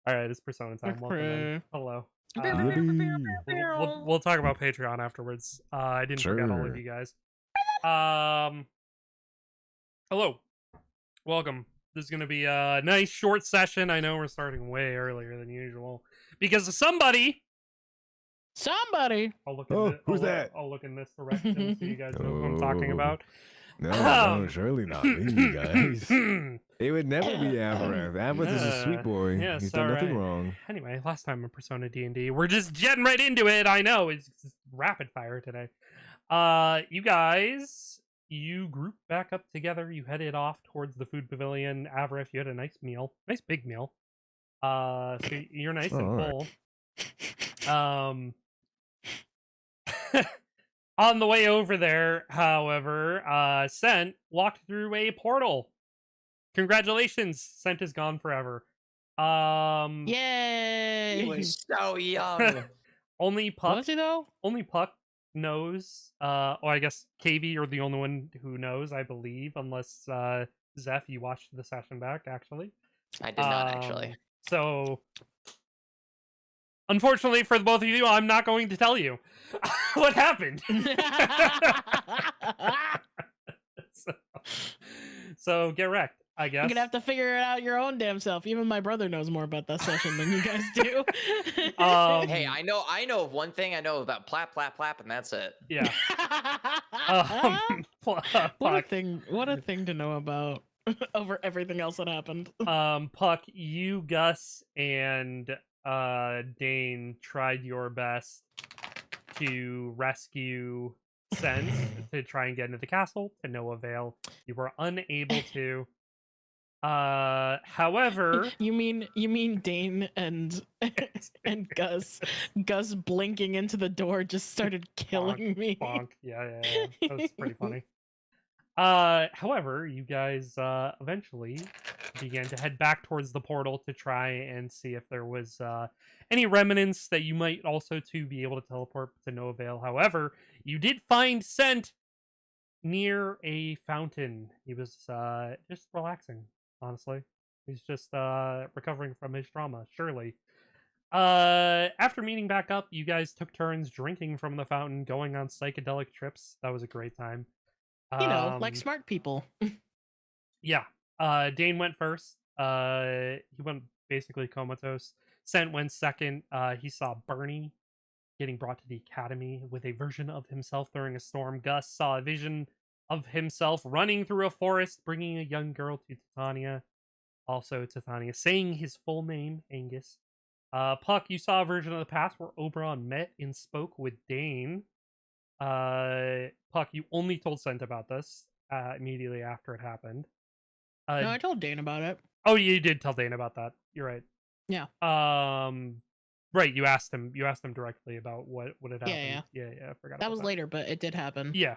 All right, it's Persona time. Welcome in. Hello. Yippee. We'll talk about Patreon afterwards. I didn't forget all of Sure. you guys. Um, hello, welcome. This is gonna be a nice short session. I know we're starting way earlier than usual because somebody. Somebody. I'll look in Oh, this. who's that? I'll look in this direction so you guys know who I'm talking Oh, about. no, surely not me, guys. It would never be Avarath. Avarath is a sweet boy. Yes, He's done all nothing right. wrong. Anyway, last time in Persona D&D, we're just jetting right into it. I know it's rapid fire today. You guys, you grouped back up together. You headed off towards the food pavilion. Avarath, you had a nice meal, nice big meal. So you're nice and All full. On the way over there, however, Sent walked through a portal. Congratulations, Sent is gone forever. Yay! He was so young. only Puck, Was he though? only Puck knows. Or I guess KV, you're the only one who knows, I believe, unless Zeph, you watched the session back actually. I did not actually. So, unfortunately for the both of you, I'm not going to tell you what happened. so get wrecked, I guess. You're gonna have to figure it out your own damn self. Even my brother knows more about that session than you guys do. Hey, I know of one thing. I know about plap, plap, plap, and that's it. Yeah. What a thing! What a thing to know about over everything else that happened. Puck, you, Gus, and Dane tried your best to rescue Sense to try and get into the castle, to no avail. You were unable to. However, you mean Dane and Gus blinking into the door just started killing me. Bonk. Yeah. That's pretty funny. However, you guys eventually began to head back towards the portal to try and see if there was any remnants that you might also to be able to teleport to no avail. However, you did find Scent near a fountain. He was just relaxing, honestly. He's just recovering from his trauma, surely. After meeting back up, you guys took turns drinking from the fountain, going on psychedelic trips. That was a great time. You know, like smart people. Yeah. Dane went first. He went basically comatose. Sent went second. He saw Bernie getting brought to the academy with a version of himself during a storm. Gus saw a vision of himself running through a forest, bringing a young girl to Titania. Also Titania, saying his full name, Angus. Puck, you saw a version of the past where Oberon met and spoke with Dane. Puck, you only told Sent about this immediately after it happened. No, I told Dane about it. Oh, you did tell Dane about that. You're right. Yeah. Right. You asked him directly about what had happened. Yeah. I forgot. That was later, but it did happen. Yeah.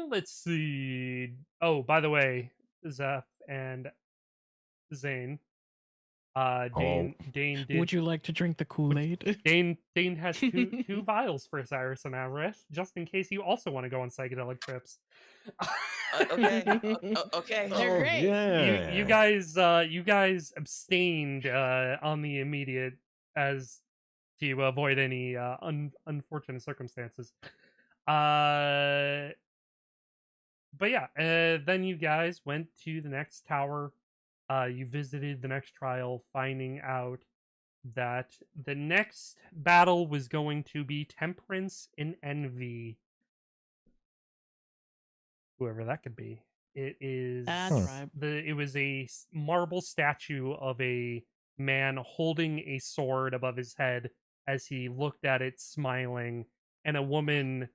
Let's see. Oh, by the way, Zeph and Zane. Dane did. Would you like to drink the Kool-Aid? Dane has two vials for Cyrus and Avarish, just in case you also want to go on psychedelic trips. Okay. Okay. They're great. Yeah. You guys abstained on the immediate as to avoid any unfortunate circumstances. But yeah, then you guys went to the next tower. You visited the next trial, finding out that the next battle was going to be Temperance and Envy. Whoever that could be. It is. That's right. It was a marble statue of a man holding a sword above his head as he looked at it, smiling, and a woman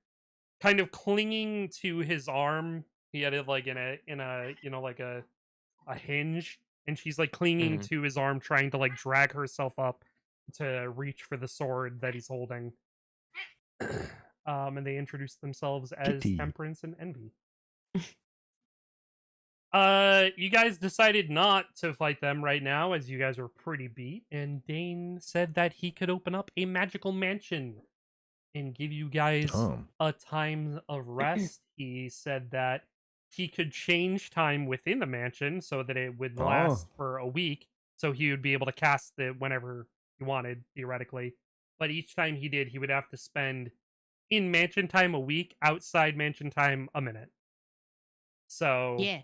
kind of clinging to his arm. He had it like in a like a hinge, and she's like clinging to his arm, trying to like drag herself up to reach for the sword that he's holding. And they introduced themselves as Temperance and Envy. You guys decided not to fight them right now, as you guys were pretty beat, and Dane said that he could open up a magical mansion and give you guys a time of rest. He said that he could change time within the mansion so that it would last for a week, so he would be able to cast it whenever he wanted, theoretically. But each time he did, he would have to spend in mansion time a week, outside mansion time a minute. So Yeah.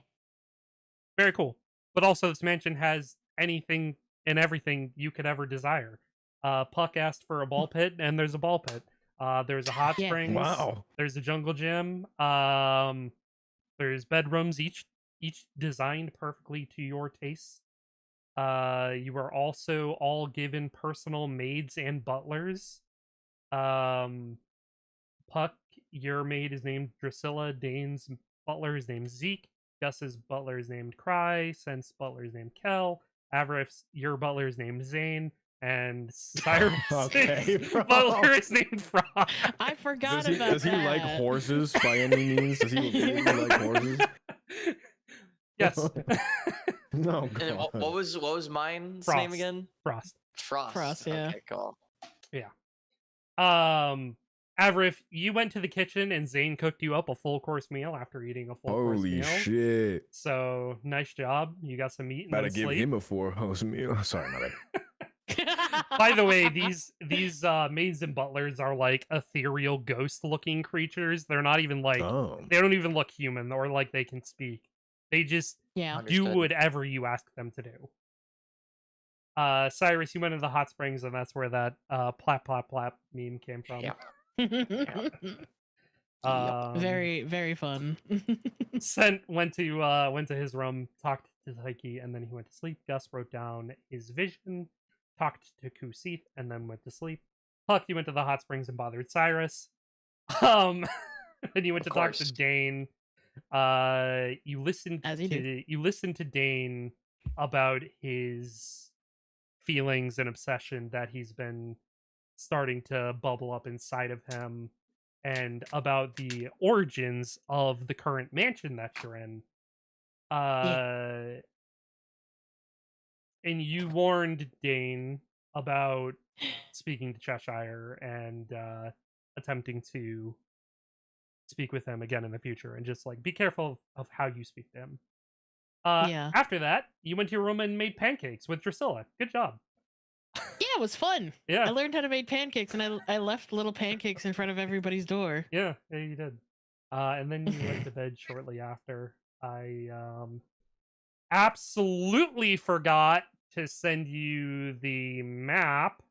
very cool. But also, this mansion has anything and everything you could ever desire. Puck asked for a ball pit, and there's a ball pit. There's a hot Yeah. springs. Wow. There's a jungle gym. There's bedrooms, each designed perfectly to your tastes. You are also all given personal maids and butlers. Puck, your maid is named Drusilla. Dane's butler is named Zeke. Gus's butler is named Cry. Sen's butler is named Kel. Avrif's, your butler is named Zane. And Cyrus' Okay, bro. butler is named Frog. I forgot Does about he that. like horses by any means? Does he like horses? Yes. No. And God. what was mine's Frost. name again? Frost. Frost, yeah. Okay, cool. Avrif, you went to the kitchen and Zane cooked you up a full course meal after eating a full course Holy meal. shit! So nice job. You got some meat and Gotta then give sleep. him a 4-house meal. Sorry, my bad. By the way, these maids and butlers are like ethereal ghost-looking creatures. They're not even like Oh. they don't even look human or like they can speak. They just Yeah. do Understood. whatever you ask them to do. Cyrus, you went to the hot springs, and that's where that plap plap plap meme came from. Yeah. Very, very fun. Sent went to his room, talked to Taiki, and then he went to sleep. Gus wrote down his vision, talked to Kusith, and then went to sleep. Puck, you went to the hot springs and bothered Cyrus. Then you went to Of talk course. to Dane. You listened As you do. you listened to Dane about his feelings and obsession that he's been starting to bubble up inside of him, and about the origins of the current mansion that you're in. And you warned Dane about speaking to Cheshire and attempting to speak with him again in the future, and just like be careful of how you speak to him. Yeah. After that, you went to your room and made pancakes with Drusilla. Good job. Yeah, it was fun. Yeah. I learned how to make pancakes, and I left little pancakes in front of everybody's door. Yeah, you did. And then you went to bed shortly after. I absolutely forgot to send you the map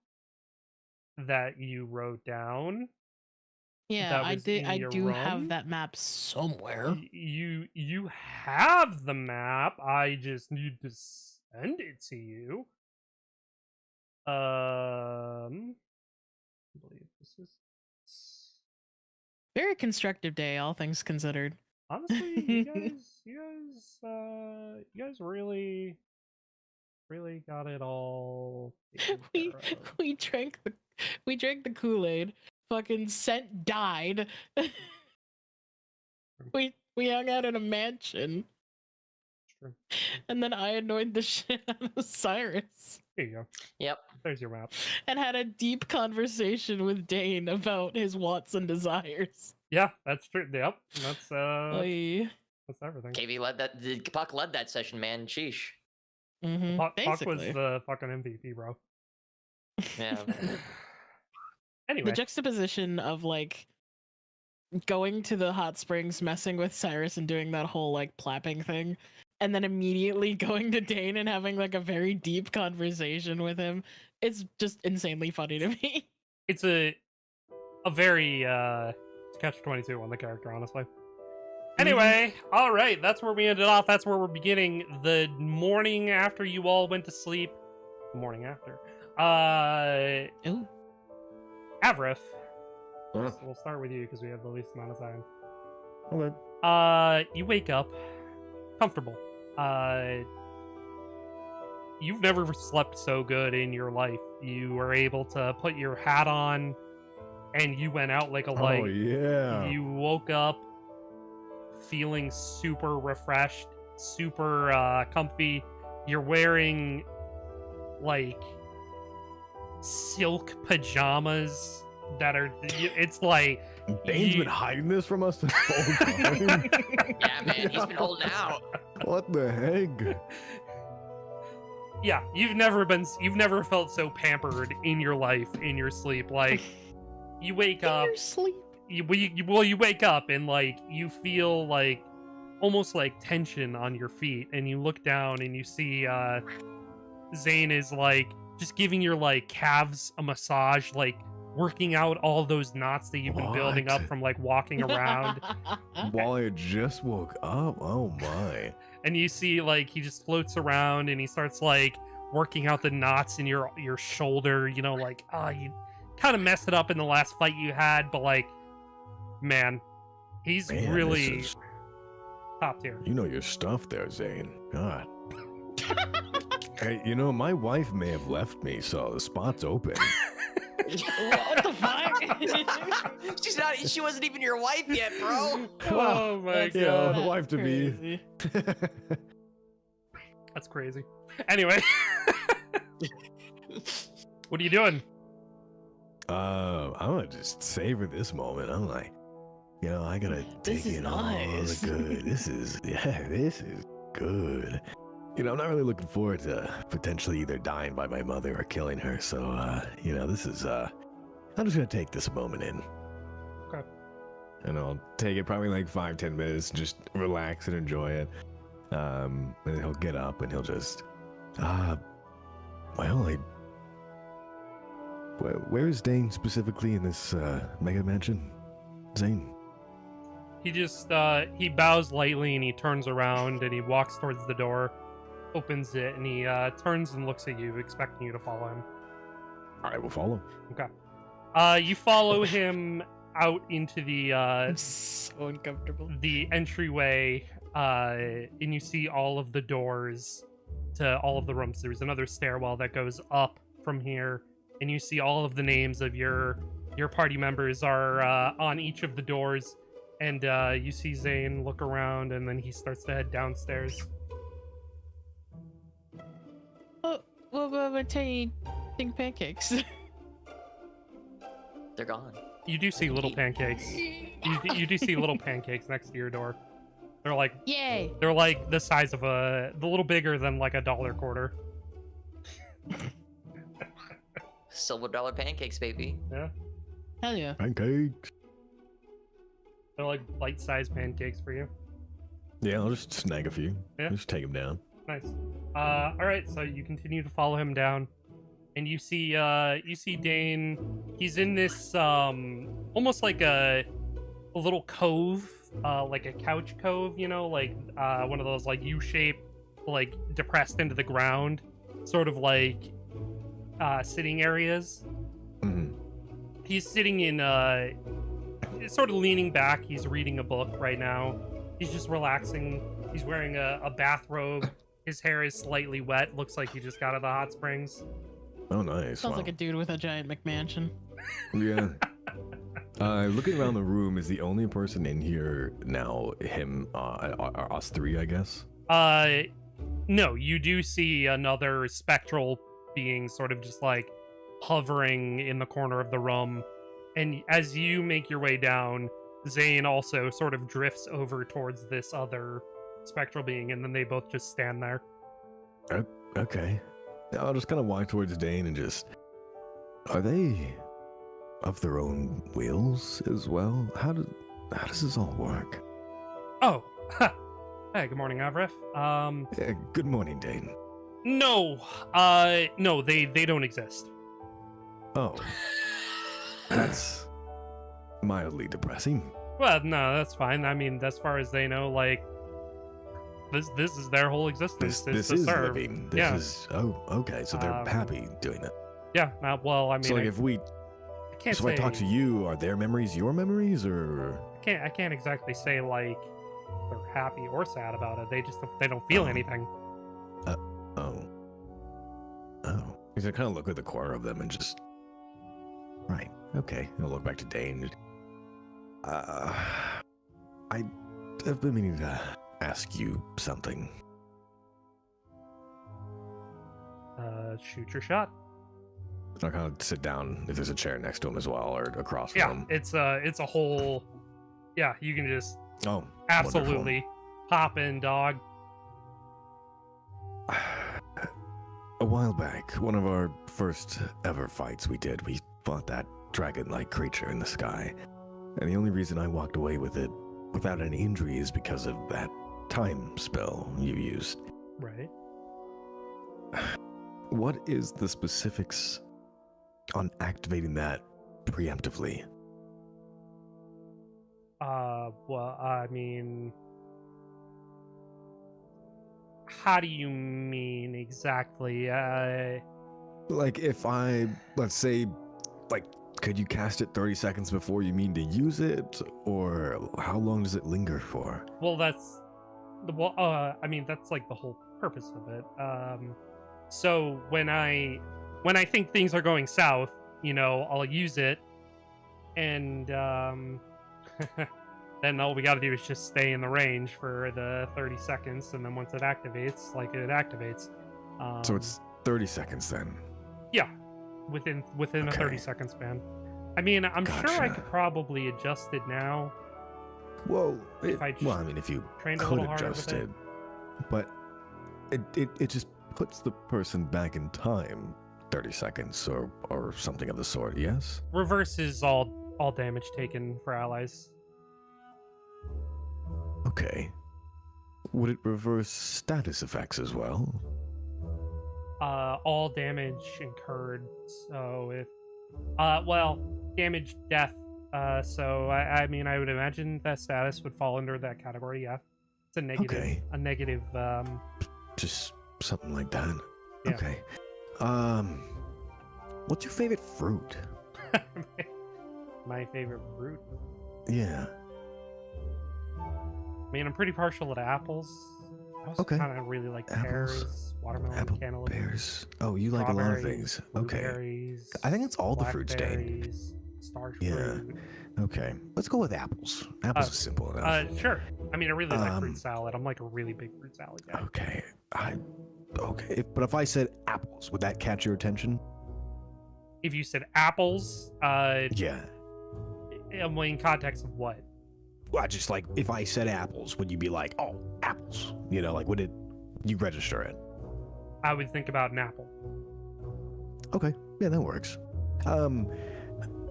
that you wrote down. Yeah, That I was did. in I your do room? have that map somewhere. You have the map. I just need to send it to you. I believe this is Very constructive day, all things considered. honestly, you guys really got it all taken we care of. we drank the Kool-Aid. Fucking Scent died. we hung out in a mansion, True. and then I annoyed the shit out of Cyrus Here you go. Yep. There's your map. and had a deep conversation with Dane about his wants and desires. Yeah, that's true. Yep, that's Oy. that's everything. KV led that. Puck led that session, man. Sheesh. Mhm, Puck was basically. the fucking MVP, bro. Yeah. Anyway, The juxtaposition of like going to the hot springs, messing with Cyrus and doing that whole like plapping thing, and then immediately going to Dane and having like a very deep conversation with him. It's just insanely funny to me. it's a very catch-22 on the character, honestly. Anyway, all right, that's where we ended off. That's where we're beginning the morning after you all went to sleep. The morning after. Ooh. Avrif, Huh? we'll start with you because we have the least amount of time. Okay. You wake up comfortable. You've never slept so good in your life. You were able to put your hat on, and you went out like a light. Oh yeah. You woke up feeling super refreshed, super comfy. You're wearing like silk pajamas that are it's like Dane's you- been hiding this from us this whole time. Yeah, man. He's been holding out. What the heck? Yeah, you've never felt so pampered in your life, in your sleep. Like, you wake up, Your sleep. you wake up and like you feel like almost like tension on your feet, and you look down and you see Zane is like just giving your like calves a massage, like working out all those knots that you've been building up What? from like walking around. While I just woke up? Oh my. And you see like he just floats around and he starts like working out the knots in your shoulder, you know, like you kind of messed it up in the last fight you had, but like, man, he's Man, really this is, top tier. you know your stuff there, Zane. God. Hey, you know, my wife may have left me, so the spot's open. What the fuck? She wasn't even your wife yet, bro. Oh my That's- god, the wife to be. crazy. that's crazy. Anyway, what are you doing? I'm gonna just savor this moment. I'm like, you know, I gotta This take is in all nice. the good. This is good. You know, I'm not really looking forward to potentially either dying by my mother or killing her. So, you know, this is, I'm just gonna take this moment in. Okay. And I'll take it probably like 5-10 minutes, just relax and enjoy it. And then he'll get up and he'll just, where is Dane specifically in this, mega mansion? Zane? He just he bows lightly and he turns around and he walks towards the door, opens it, and he turns and looks at you, expecting you to follow him. I will follow. Okay. You follow him out into I'm so uncomfortable. the entryway, and you see all of the doors to all of the rooms. There's another stairwell that goes up from here, and you see all of the names of your party members are on each of the doors. And you see Zane look around, and then he starts to head downstairs. Oh, what about my tiny pink pancakes? They're gone. You do see little pancakes. You do see little pancakes next to your door. They're like Yay! the size of a little bigger than like $1 quarter. Silver dollar pancakes, baby. Yeah, Hell yeah. Pancakes. they're like bite-sized pancakes for you. Yeah, I'll just snag a few. Yeah. Just take them down. Nice. All right, so you continue to follow him down, and you see Dane. He's in this almost like a little cove, like a couch cove, you know, like one of those like U-shaped, like depressed into the ground, sort of like sitting areas. Mhm. He's sitting in sort of leaning back. He's reading a book right now. He's just relaxing. He's wearing a bathrobe. His hair is slightly wet. Looks like he just got out of the hot springs. Oh, nice. Sounds Wow. like a dude with a giant McMansion. Yeah. Looking around the room, is the only person in here now him, us three, I guess? No, you do see another spectral being sort of just like hovering in the corner of the room. And as you make your way down, Zane also sort of drifts over towards this other spectral being, and then they both just stand there. Okay. I'll just kind of walk towards Dane and just... Are they of their own wills as well? How does this all work? Oh, hey, good morning, Avrif. Yeah, good morning, Dane. No, no, they don't exist. Oh. That's mildly depressing. Well, no, that's fine. I mean, as far as they know, like this is their whole existence. This to is serve. living. This Yeah. is... Oh, okay. So they're happy doing it. Yeah. Well, I mean, So like if we... I can't So say. I talk to you, are their memories your memories, or... I can't exactly say like they're happy or sad about it. They don't feel anything. Oh. Oh. Because I kind of look at the corner of them and just... Right. Okay. I'll look back to Dane. I have been meaning to ask you something. Shoot your shot. I'll kind of sit down if there's a chair next to him as well, or across Yeah, from him. it's a whole. Yeah, you can just Oh, absolutely hop in, dog. while back, one of our first ever fights we fought that dragon-like creature in the sky. And the only reason I walked away with it without any injury is because of that time spell you used. Right. What is the specifics on activating that preemptively? Well, I mean, how do you mean exactly? Like if I, let's say, like, could you cast it 30 seconds before you mean to use it? Or how long does it linger for? Well, I mean, that's like the whole purpose of it. So when I think things are going south, I'll use it, and then all we got to do is just stay in the range for the 30 seconds, and then once it activates, it activates. So it's 30 seconds then? Yeah, within a 30-second span. I mean, I'm sure I could probably adjust it now. Well, if you trained a could little harder adjust with it, but it just puts the person back in time 30 seconds or something of the sort, yes? Reverses all damage taken for allies. Okay. Would it reverse status effects as well? All damage incurred. So if, damage, death. So I mean, I would imagine that status would fall under that category. Yeah, it's a negative. Okay. A negative. Just something like that. Yeah. Okay. What's your favorite fruit? My favorite fruit. Yeah. I mean, I'm pretty partial to apples. I also kind of really like pears, watermelon, cantaloupe, pears. Oh, you like a lot of things. Okay. I think it's all the fruits, Dane. Starch yeah. fruit. Okay. Let's go with apples. Apples is simple enough. Sure. I mean, I really like fruit salad. I'm like a really big fruit salad guy. Okay. Okay. But if I said apples, would that catch your attention? If you said apples, yeah. In context of what? Well, just like if I said apples, would you be like, oh, apples? Would you register it? I would think about an apple. Okay, yeah, that works.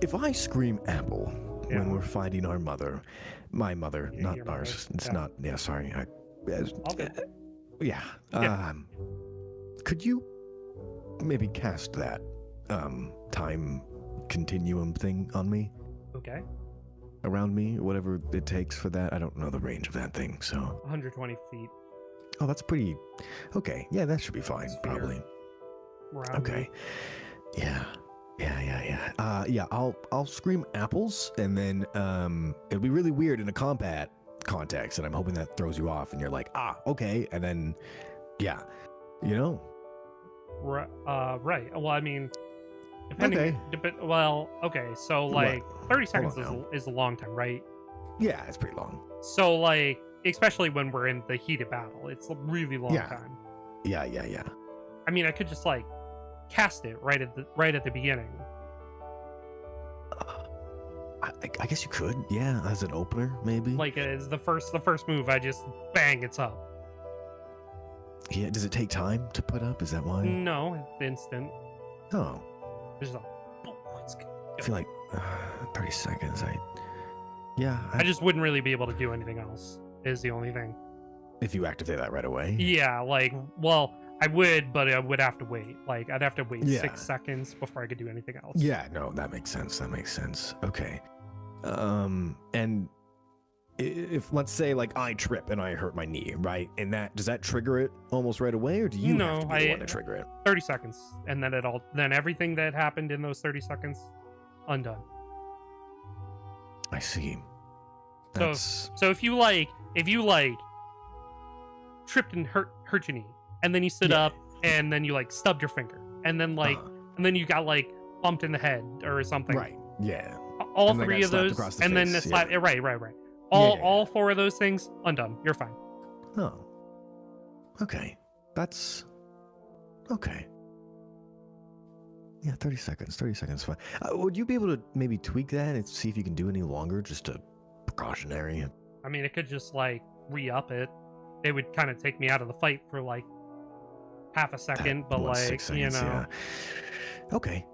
If I scream apple when we're fighting our mother, my mother, not ours. It's not. Yeah, sorry. Yeah. Could you maybe cast that time continuum thing on me? Okay. Around me, whatever it takes for that. I don't know the range of that thing, so 120 feet. Oh, that's pretty. Okay, yeah, that should be fine, probably. Okay. Yeah. I'll scream apples, and then it'll be really weird in a combat context, and I'm hoping that throws you off, and you're like, okay, and then Right. Well, I mean, depending. Okay. So like 30 seconds is a long time, right? Yeah, it's pretty long. So especially when we're in the heat of battle, it's a really long time. Yeah. I mean, I could just cast it right at the beginning. I guess you could, yeah, as an opener, maybe. As the first move, I just bang, it's up. Yeah. Does it take time to put up? Is that why? No, it's instant. Oh. Just I feel like 30 seconds. I just wouldn't really be able to do anything else. Is the only thing. If you activate that right away. Yeah, I would, but I would have to wait. I'd have to wait 6 seconds before I could do anything else. Yeah, no, that makes sense. Okay. And if let's say I trip and I hurt my knee, right? And does that trigger it almost right away, or do you have to be the one to trigger it? 30 seconds, and then everything that happened in those 30 seconds, undone. I see. So if you tripped and hurt your knee, and then you stood up, and then you stubbed your finger, and then and then you got bumped in the head or something. Right. Yeah. All three of those, and then the slap. Right. All four of those things undone. You're fine. Oh. Okay. That's okay. Yeah, 30 seconds. 30 seconds, fine. Would you be able to maybe tweak that and see if you can do any longer, just a precautionary? I mean, it could just re-up it. It would kind of take me out of the fight for half a second, but What, like 6 seconds, yeah. Okay.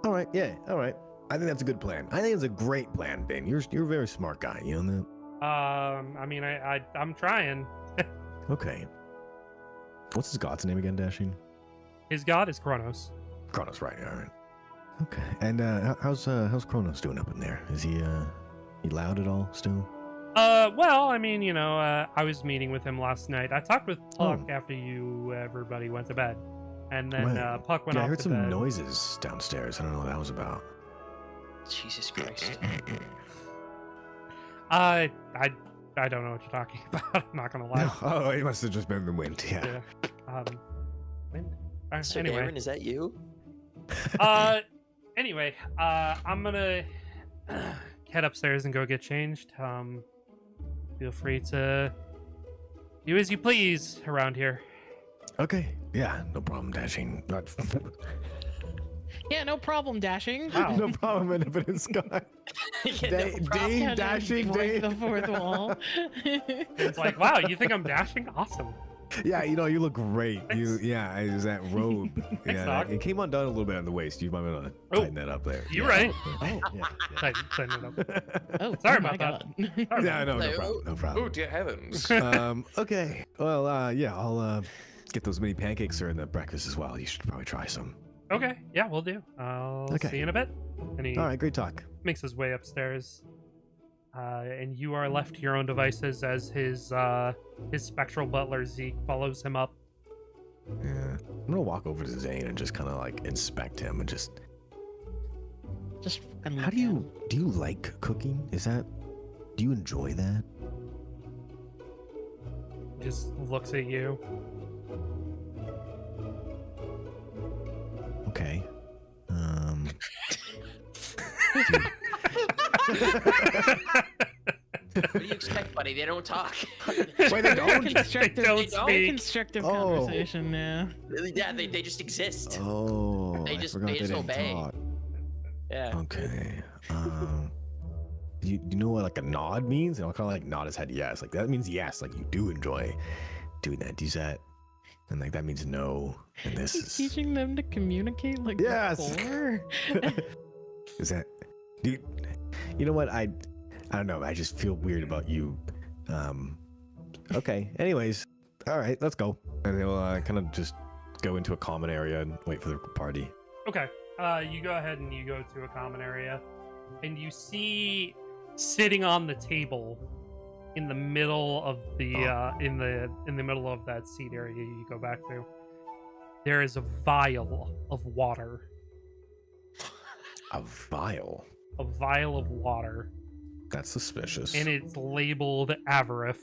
All right. Yeah. All right. I think that's a good plan. I think it's a great plan, Ben. You're a very smart guy. You know that? I mean, I'm trying. Okay. What's his god's name again, Dashing? His god is Kronos. Kronos, right? All right. Okay. And how's Kronos doing up in there? Is he loud at all still? Well, I mean, I was meeting with him last night. I talked with Puck Oh. after everybody went to bed, and then Right. Puck went Yeah, off I heard to some bed. noises downstairs. I don't know what that was about. Jesus Christ. I don't know what you're talking about. I'm not gonna lie. Oh, it must have just been the wind. Yeah. Wind? So Anyway, Aaron, is that you? anyway, I'm gonna head upstairs and go get changed. Feel free to do as you please around here. Okay. Yeah, no problem, Dashing. Yeah, no problem, Dashing. Wow. No problem, Independent Sky. Yeah, Dane, no problem. Kinda Dashing, break Dane. the fourth wall. It's like, wow, you think I'm dashing? Awesome. Yeah, you look great. Thanks. Is that robe? Yeah, dog. it came undone a little bit on the waist. You might want to Oh, tighten that up there. you're Yeah. right. Oh, yeah. Tighten it up. Oh, Sorry oh my about God. Sorry Yeah, about no Like, problem. No Oh, problem. dear heavens. Okay. Well, yeah, I'll get those mini pancakes are in the breakfast as well. You should probably try some. that. Okay, yeah, we'll do. I'll Okay. see you in a bit. And he All right, great talk. makes his way upstairs. And you are left to your own devices as his spectral butler Zeke follows him up. Yeah. I'm gonna walk over to Zane and just kind of like inspect him and just. Just fucking How look do you like cooking? Do you enjoy that? Just looks at you. Okay. What do you expect, buddy? They don't talk. Wait, they at. don't? Constructive, They don't They don't? speak. constructive Oh. conversation, yeah. Yeah, they just exist. Oh, They I just- forgot they just didn't obey. talk. Yeah. Okay. You know what like a nod means? And I'll kind of like nod his head yes. Like that means yes. Like you do enjoy doing that. Do that? And like that means no. And this He's is teaching them to communicate like Yes. before. is that? Do you know what I don't know. I just feel weird about you. Okay. Anyways, all right. Let's go. And they'll kind of just go into a common area and wait for the party. Okay. You go ahead and you go to a common area, and you see sitting on the table in the middle of the in the middle of that seat area you go back to. There is a vial of water. A vial. A vial of water, That's suspicious. and it's labeled Avarith.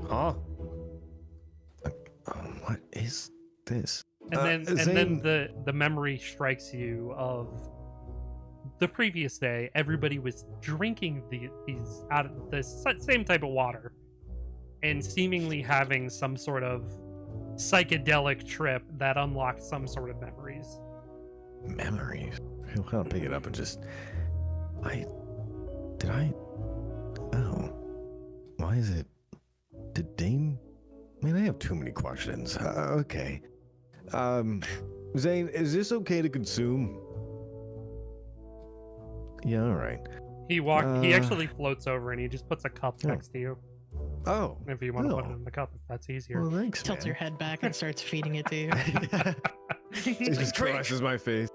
Huh? What is this? And then Zane- the memory strikes you of the previous day. Everybody was drinking these out of the same type of water, and seemingly having some sort of psychedelic trip that unlocked some sort of memories. Memories. He'll kind of pick it up and just. Oh. Why is it? Did Dane? Man, I have too many questions. Okay. Zane, is this okay to consume? Yeah, all right. He Uh, actually floats over and he just puts a cup oh. next to you. Oh. If you want to put it Oh. in the cup, if that's easier. Well, thanks, Tilts your man. head back and starts feeding it to you. He just Drink. crushes my face.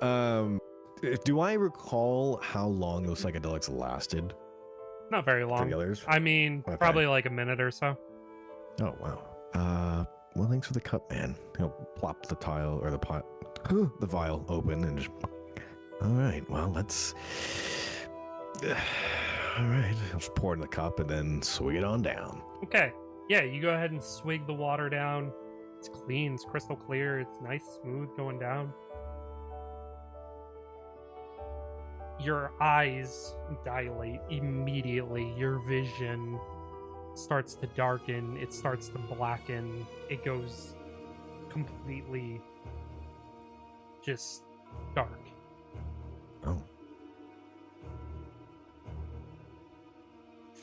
Do I recall how long those psychedelics lasted Not very for long. the others? I mean, Okay. probably like a minute or so. Oh wow. Well, thanks for the cup, man. He'll plop the tile or the pot, the vial open and just. All right. Well, let's. All right. I'll just pour it in the cup and then swig it on down. Okay. Yeah, you go ahead and swig the water down. It's clean. It's crystal clear. It's nice, smooth going down. Your eyes dilate immediately. Your vision starts to darken. It starts to blacken. It goes completely just dark. Oh.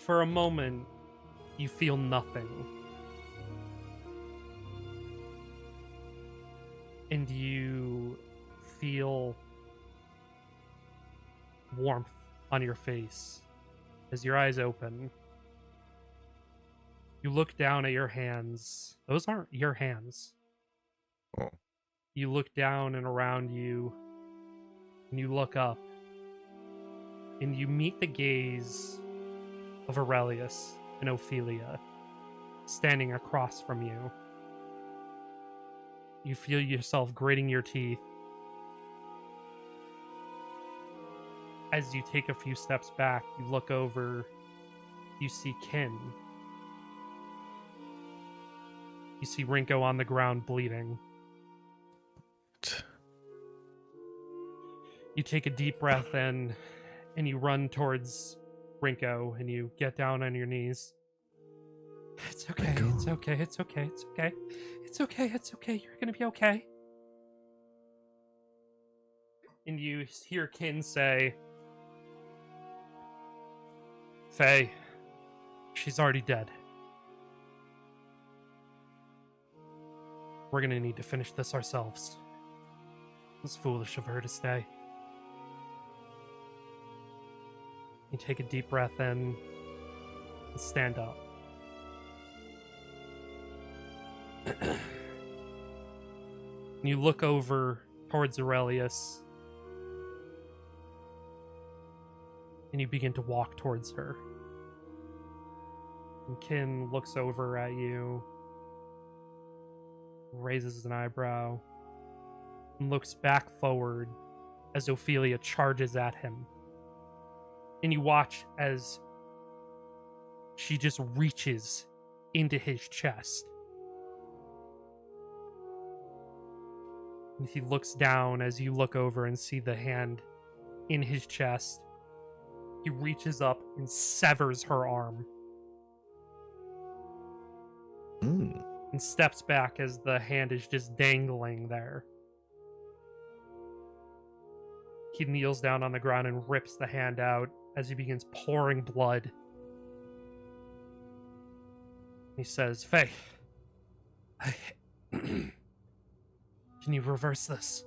For a moment, you feel nothing. and you feel warmth on your face as your eyes open. You look down at your hands. Those aren't your hands. Oh. You look down and around you, and you look up, and you meet the gaze of Aurelius and Ophelia standing across from you. You feel yourself gritting your teeth as you take a few steps back. You look over, you see Kin. You see Rinko on the ground bleeding. You take a deep breath in, and you run towards Rinko, and you get down on your knees. It's okay, Rinko? it's okay, it's okay, it's okay. It's okay, it's okay, you're gonna be okay. And you hear Kin say, Faye, she's already dead. We're gonna need to finish this ourselves. It's foolish of her to stay. You take a deep breath in and stand up. And you look over towards Aurelius, and you begin to walk towards her. And Kin looks over at you, raises an eyebrow, and looks back forward as Ophelia charges at him. And you watch as she just reaches into his chest. And he looks down as you look over and see the hand in his chest. He reaches up and severs her arm. And steps back as the hand is just dangling there. He kneels down on the ground and rips the hand out as he begins pouring blood. He says, Faye, can you reverse this?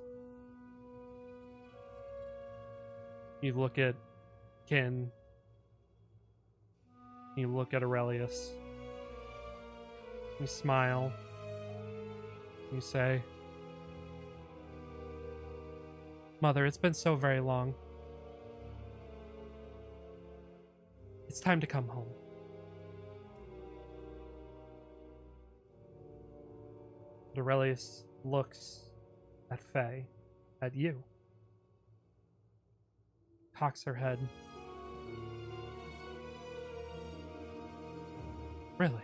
You look at Kin. You look at Aurelius. You smile. You say, Mother, it's been so very long. It's time to come home. But Aurelius looks at Faye, at you. Cocks her head. Really?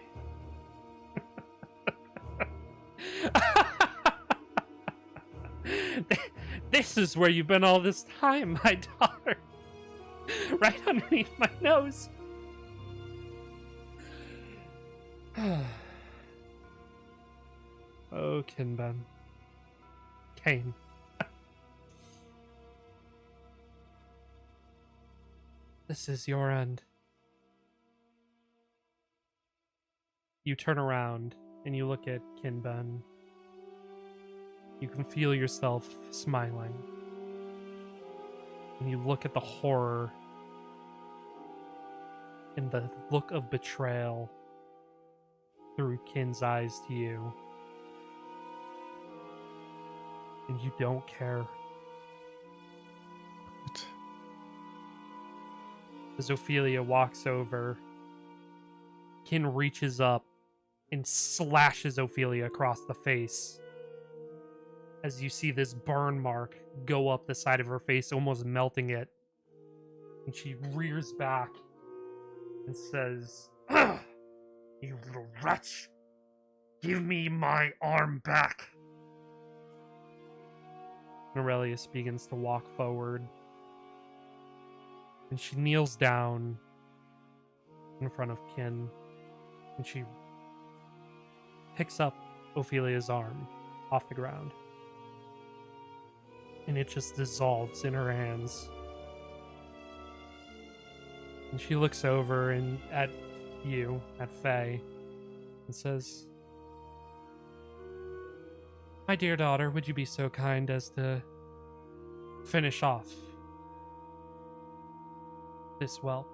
This is where you've been all this time, my daughter. Right underneath my nose. Oh, Kinben. Kane. This is your end. You turn around and you look at Kinben. You can feel yourself smiling. And you look at the horror and the look of betrayal through Kin's eyes to you. And you don't care. What? As Ophelia walks over, Kin reaches up and slashes Ophelia across the face. As you see this burn mark go up the side of her face, almost melting it. And she rears back and says, You little wretch! Give me my arm back! Aurelius begins to walk forward. And she kneels down in front of Kin. And she picks up Ophelia's arm off the ground. And it just dissolves in her hands. And she looks over and at you, at Faye, and says, My dear daughter, would you be so kind as to finish off this whelp?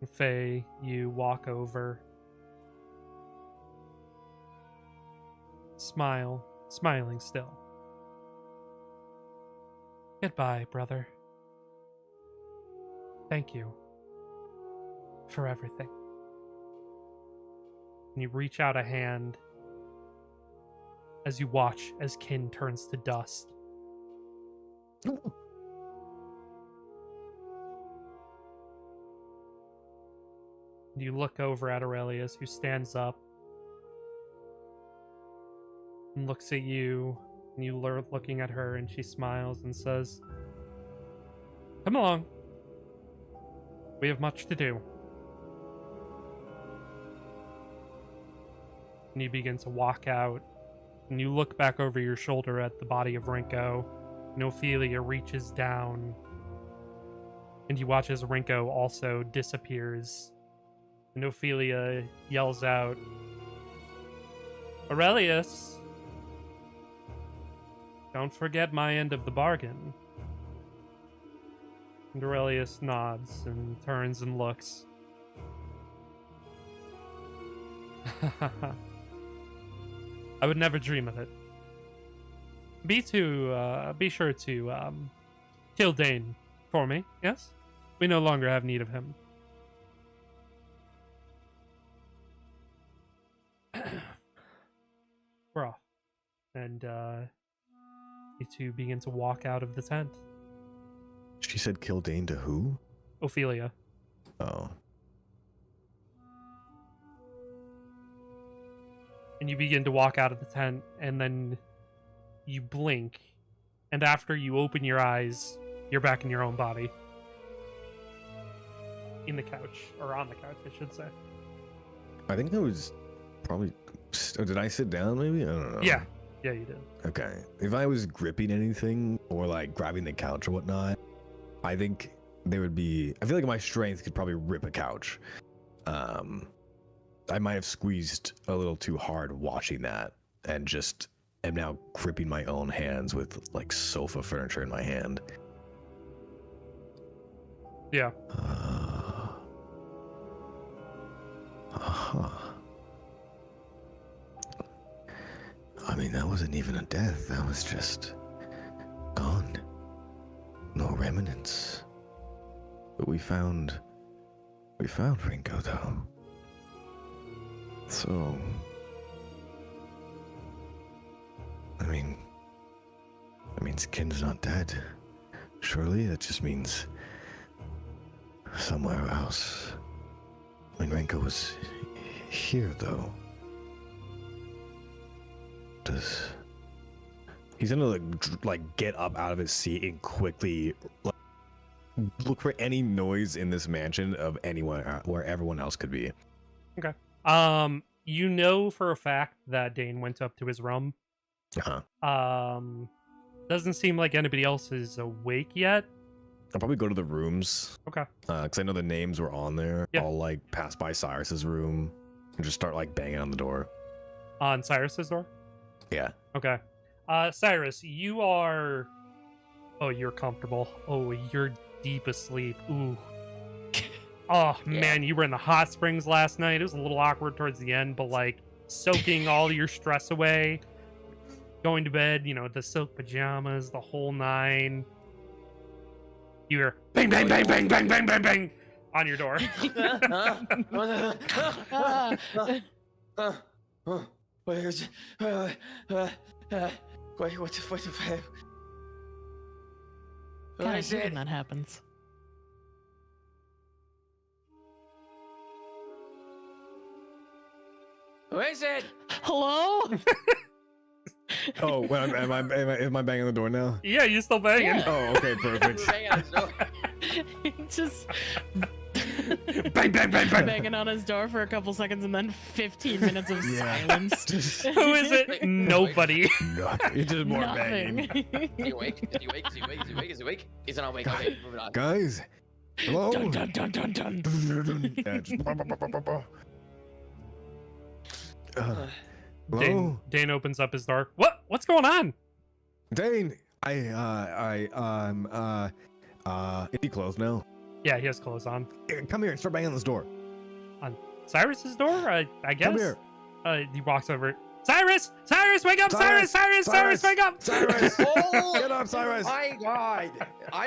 Faye, you walk over. Smiling still. Goodbye, brother. Thank you for everything. And you reach out a hand as you watch as Kin turns to dust. You look over at Aurelius, who stands up and looks at you, and you looking at her, and she smiles and says, "Come along. We have much to do." And you begin to walk out, and you look back over your shoulder at the body of Rinko, and Ophelia reaches down, and you watch as Rinko also disappears. And Ophelia yells out, "Aurelius, don't forget my end of the bargain." And Aurelius nods and turns and looks. I would never dream of it. Be sure to kill Dane for me, yes? We no longer have need of him. We're off. And you two begin to walk out of the tent. She said kill Dane to who? Ophelia. Oh. And you begin to walk out of the tent, and then you blink, and after you open your eyes, you're back in your own body. In the couch, or on the couch, I should say. I think I was probably... Oh, did I sit down maybe? I don't know. Yeah, you did. Okay. If I was gripping anything or like grabbing the couch or whatnot, I think there would be... I feel like my strength could probably rip a couch. I might have squeezed a little too hard watching that and just am now gripping my own hands with like sofa furniture in my hand. Yeah. I mean, that wasn't even a death. That was just gone. No remnants. But we found Rinko though. So, I mean, that means Kin's not dead. Surely that just means somewhere else. I mean, Rinko was here though. He's gonna like get up out of his seat and quickly look for any noise in this mansion of anyone where everyone else could be. Okay. You know for a fact that Dane went up to his room. Doesn't seem like anybody else is awake yet. I'll probably go to the rooms. Okay. Because I know the names were on there. Yeah. I'll like pass by Cyrus's room and just start like banging on the door. On Cyrus's door? Yeah. Okay. Cyrus, you are... Oh, you're comfortable. Oh, you're deep asleep. Ooh. Oh, yeah. Man, you were in the hot springs last night. It was a little awkward towards the end, but like soaking all your stress away. Going to bed, you know, the silk pajamas, the whole nine. You hear bang, bang, bang, bang, bang, bang, bang, bang on your door. Where's wait, what I hate when that happens. Who is it? Hello? Oh, well, am I banging on the door now? Yeah, you're still banging. Yeah. Oh, okay, perfect. Bang on his door. Just Bang, bang, bang, bang. banging on his door for a couple seconds and then 15 minutes of Yeah. silence. Who is it? Nobody. Nothing. It's just more Nothing. banging. Is he awake? Is he awake? Is he awake? Is he awake? Is he awake? He's not awake. Okay, moving on. Guys, hello. Dun dun dun dun dun. Yeah, just Hello? Dane opens up his door. What's going on? Dane, is he closed now? Yeah, he has clothes on. Come here and start banging on this door. On Cyrus's door? I guess. Come here. He walks over. Cyrus, wake up! Cyrus! Cyrus, wake up! Cyrus! Oh Get up, Cyrus! my God!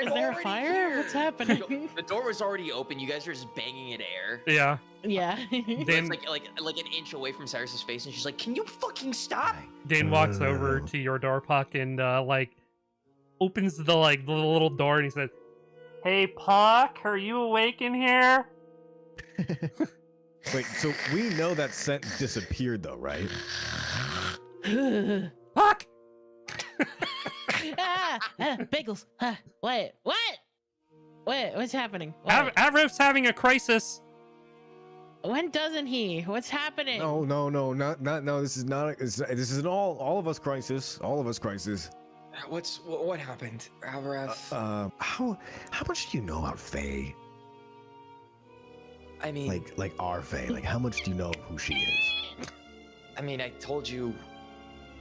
Is there a fire? What's happening? The door was already open. You guys are just banging in air. Yeah. Yeah. It's like an inch away from Cyrus's face, and she's like, "Can you fucking stop?" Dane walks over to your door, Puck, and opens the little door, and he says, "Hey, Puck, are you awake in here?" Wait, so we know that scent disappeared though, right? Puck! Bagels. What? What's happening? Avrif's having a crisis. When doesn't he? What's happening? No, no. This is not. This is an all of us crisis. All of us crisis. What happened, Alvarez? How much do you know about Faye? I mean, Like our Faye. Like, how much do you know of who she is? I mean, I told you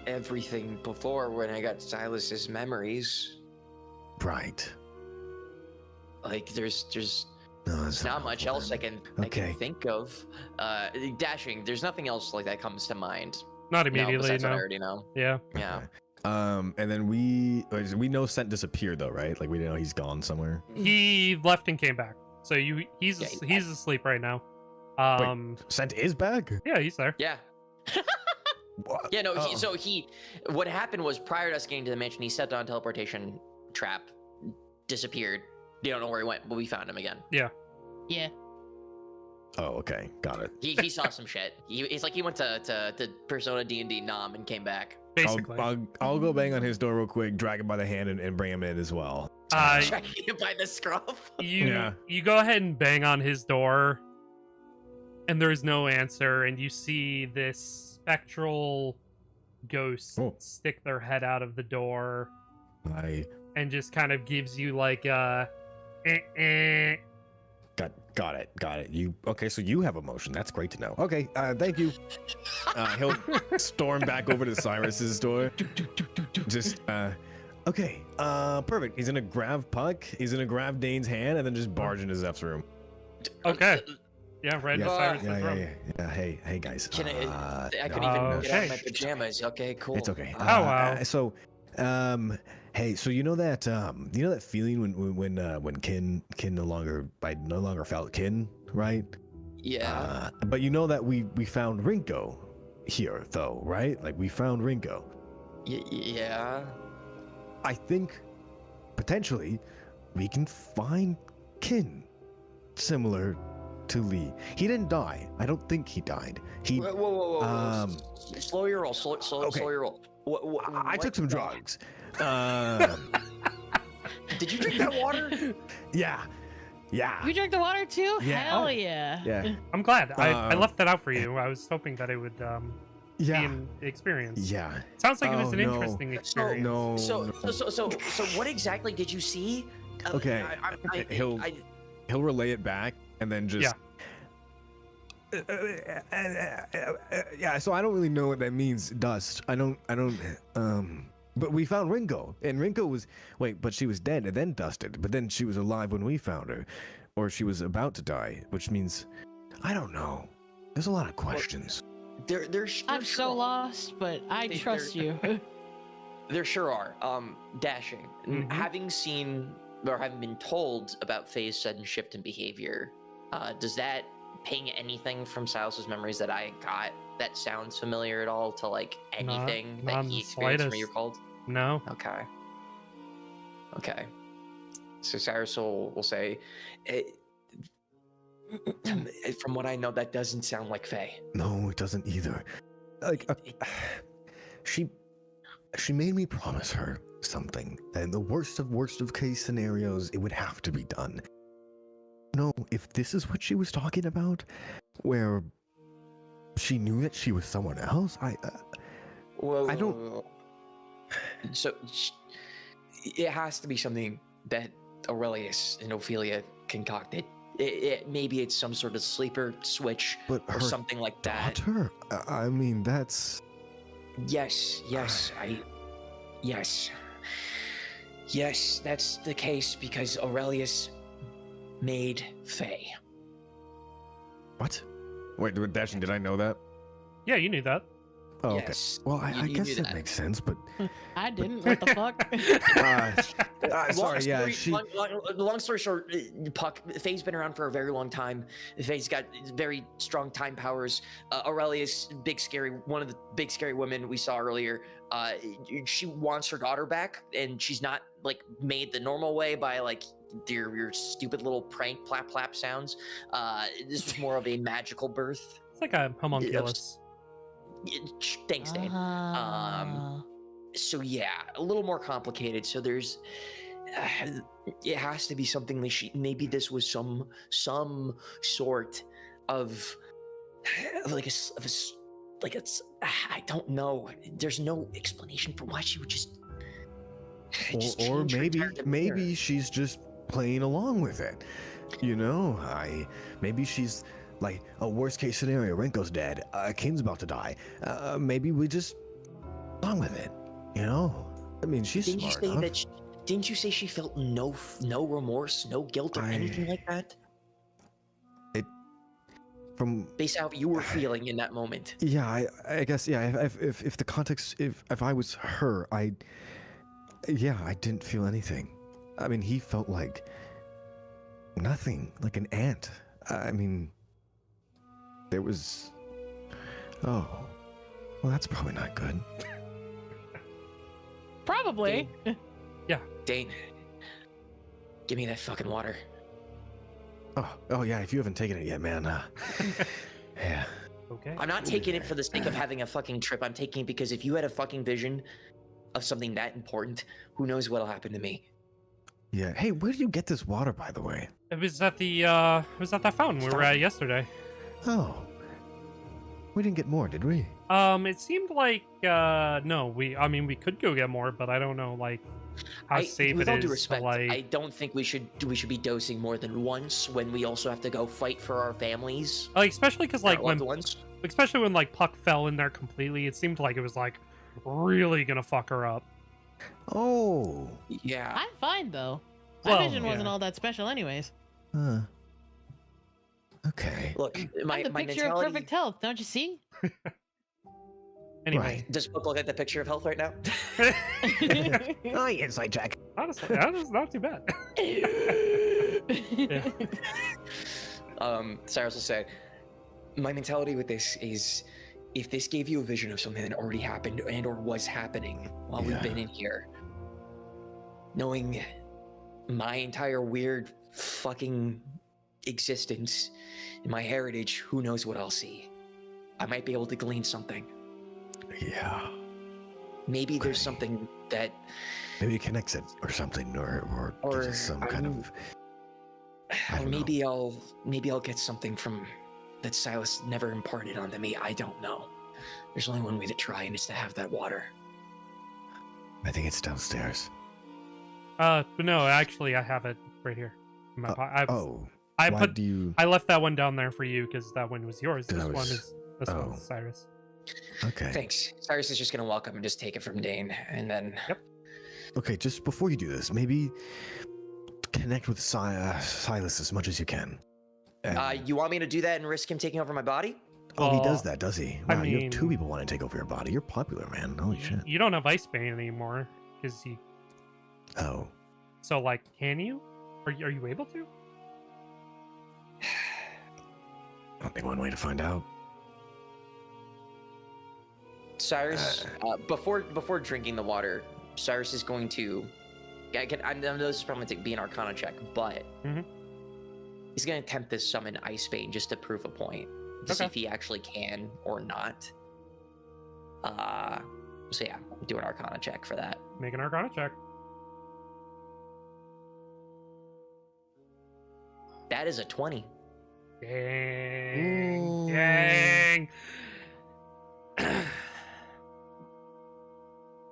everything before when I got Silas's memories. Right. Like, there's No, that's not much else I can think of. Dashing. There's nothing else like that comes to mind. Not immediately, besides what I no. already know. Yeah. Yeah. And then we know scent disappeared though, right? Like we know he's gone somewhere. He left and came back. So he's asleep right now. Scent is back. Yeah, he's there. Yeah. What? Yeah, no, what happened was prior to us getting to the mansion, he stepped on a teleportation trap, disappeared. You don't know where he went, but we found him again. Yeah. Oh, okay, got it. He saw some shit. It's like he went to Persona D&D Nom and came back. Basically. I'll go bang on his door real quick, drag him by the hand, and bring him in as well. Tracking him by the scruff. You go ahead and bang on his door, and there's no answer, and you see this spectral ghost stick their head out of the door and just kind of gives you like a Got it. You okay? So you have emotion. That's great to know. Okay, thank you. He'll storm back over to Cyrus's door. Just okay. Perfect. He's gonna grab Puck. He's gonna grab Dane's hand and then just barge into Zeph's room. Okay. Yeah, right into Cyrus's room. Yeah. Hey guys. I couldn't even get out of my pajamas. Okay, cool. It's okay. Oh wow. So, hey, so you know that feeling when kin no longer felt kin, right? Yeah. But you know that we found Rinko here though, right? Like we found Rinko. Yeah. I think potentially we can find kin similar to Lee. He didn't die. I don't think he died. Whoa. Slow your roll. Slow your roll. I took some drugs. Did you drink that water? Yeah. You drank the water too? Yeah. Hell yeah. Yeah. I'm glad. I left that out for you. I was hoping that it would be an experience. Yeah. Sounds like it was an interesting experience. So what exactly did you see? Okay. He'll relay it back and then just yeah, so I don't really know what that means, dust. I don't but we found Ringo, and Ringo was but she was dead and then dusted, but then she was alive when we found her, or she was about to die, which means I don't know. There's a lot of questions. I'm so lost, but I trust you. There sure are. Dashing. Mm-hmm. Having seen or having been told about Faye's sudden shift in behavior, does that ping anything from Silas's memories that I got that sounds familiar at all to like anything Not that he experienced when slightest. you're called? No. Okay. So Cyrus will say, from what I know, that doesn't sound like Faye. No, it doesn't either. Like she made me promise her something, and the worst of case scenarios, it would have to be done. No, if this is what she was talking about, where she knew that she was someone else, I don't. So it has to be something that Aurelius and Ophelia concocted. Maybe it's some sort of sleeper switch or something like that. Daughter? I mean, that's Yes, that's the case because Aurelius made Faye. What? Wait, Dashing, did I know that? Yeah, you knew that. Oh, Yes, okay. Well, I you guess knew that that. makes sense, but I didn't. What the fuck? sorry, yeah, Long story short, Puck, Faye's been around for a very long time. Faye's got very strong time powers. Aurelius, one of the big scary women we saw earlier, she wants her daughter back, and she's not like made the normal way by like your stupid little prank plap plap sounds. This was more of a magical birth. It's like a homunculus. Thanks, Dane. Ah. So yeah, a little more complicated. So there's, it has to be something that maybe this was some sort of I don't know. There's no explanation for why she would just or change her entire demeanor. maybe she's just playing along with it. You know, maybe she's like a worst case scenario. Renko's dead. Kin's about to die. Maybe we just along with it. You know, I mean, she's Didn't smart you say enough. Didn't you say she felt no remorse, no guilt, or anything like that? From Based on how you were feeling in that moment. yeah, I guess yeah. If the context, if I was her, I didn't feel anything. I mean, he felt like nothing, like an ant. I mean, there was. Oh, well, that's probably not good. Probably. Dane, give me that fucking water. Oh yeah. If you haven't taken it yet, man. Yeah. Okay. I'm not taking it for the sake of having a fucking trip. I'm taking it because if you had a fucking vision of something that important, who knows what'll happen to me. Yeah. Hey, where did you get this water, by the way? It was at the that fountain we were at yesterday. Oh, we didn't get more, did we? It seemed like no, we could go get more, but I don't know like how safe with it all is due respect, to like. I don't think we should be dosing more than once when we also have to go fight for our families. Like, especially because like our when loved ones. especially when like Puck fell in there completely, it seemed like it was like really gonna fuck her up. Oh. Yeah. I'm fine though. My Well, vision wasn't yeah. all that special, anyways. Huh. Okay. Look, I'm my the picture of mentality. perfect health, don't you see? Anyway, Does Puck look like the picture of health right now? Oh, inside check. honestly, that is not too bad. Yeah. Cyrus will say, my mentality with this is, if this gave you a vision of something that already happened and or was happening while we've been in here, knowing my entire weird fucking existence and my heritage, who knows what I'll see. I might be able to glean something. Yeah. Maybe there's Okay. something that, Maybe it connects it or something, or gives us some kind of. I or don't know. maybe I'll get something from that Silas never imparted onto me. I don't know. There's only one way to try, and it's to have that water. I think it's downstairs. But no, actually, I have it right here. In my pocket. I Why put. do you? I left that one down there for you because that one was yours. This That one was- is oh. Cyrus. Okay. Thanks. Cyrus is just gonna walk up and just take it from Dane, and then. Yep. Okay, just before you do this, maybe connect with Silas as much as you can. And- You want me to do that and risk him taking over my body? oh, he does that, does he? I Wow, you have two mean- people want to take over your body. You're popular, man. Holy shit. You don't have Icebane anymore because you. Oh. So like, can you? Are you able to? Only one way to find out. Cyrus, before drinking the water, Cyrus is going to. I know this is probably going to be an Arcana check, but Mhm. he's going to attempt to summon Icebane just to prove a point to see Okay. if he actually can or not. So yeah, do an Arcana check for that. Make an Arcana check. That is a 20. Dang. Ooh. Dang.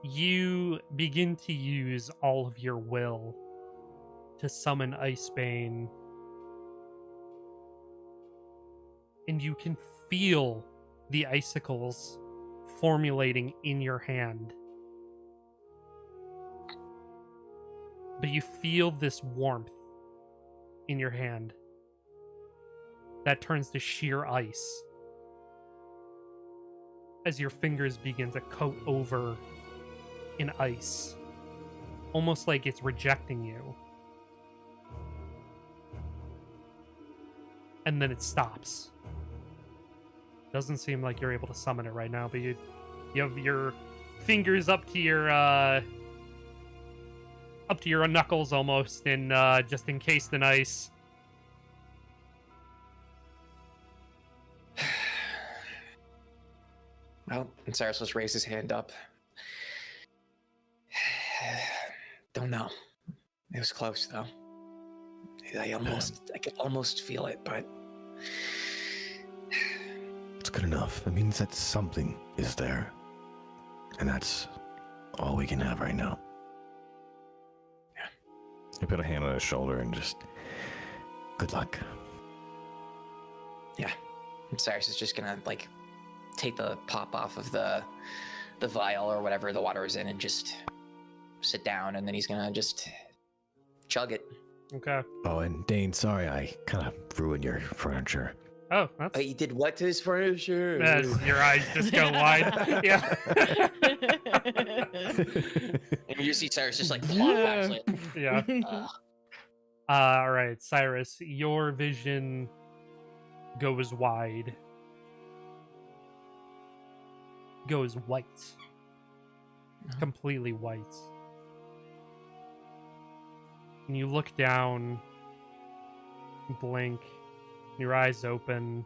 You begin to use all of your will to summon Icebane. And you can feel the icicles formulating in your hand. But you feel this warmth in your hand that turns to sheer ice as your fingers begin to coat over in ice, almost like it's rejecting you. And then it stops. Doesn't seem like you're able to summon it right now, but you have your fingers up to your knuckles almost, and just encased in ice. Well, and Cyrus just raised his hand up. Don't know. It was close though. I could almost feel it, but It's good enough. It means that something is there. And that's all we can have right now. Yeah. I put a hand on his shoulder and just, good luck. Yeah. And Cyrus is just gonna like take the pop off of the vial or whatever the water is in and just sit down, and then he's gonna just chug it. Okay. Oh, and Dane, sorry I kind of ruined your furniture. Oh, that's... He did what to his furniture? As your eyes just go wide. Yeah. And you see Cyrus just like plop back. Like, Yeah. All right, Cyrus, your vision goes wide. Goes white. Completely white. And you look down, blink, your eyes open,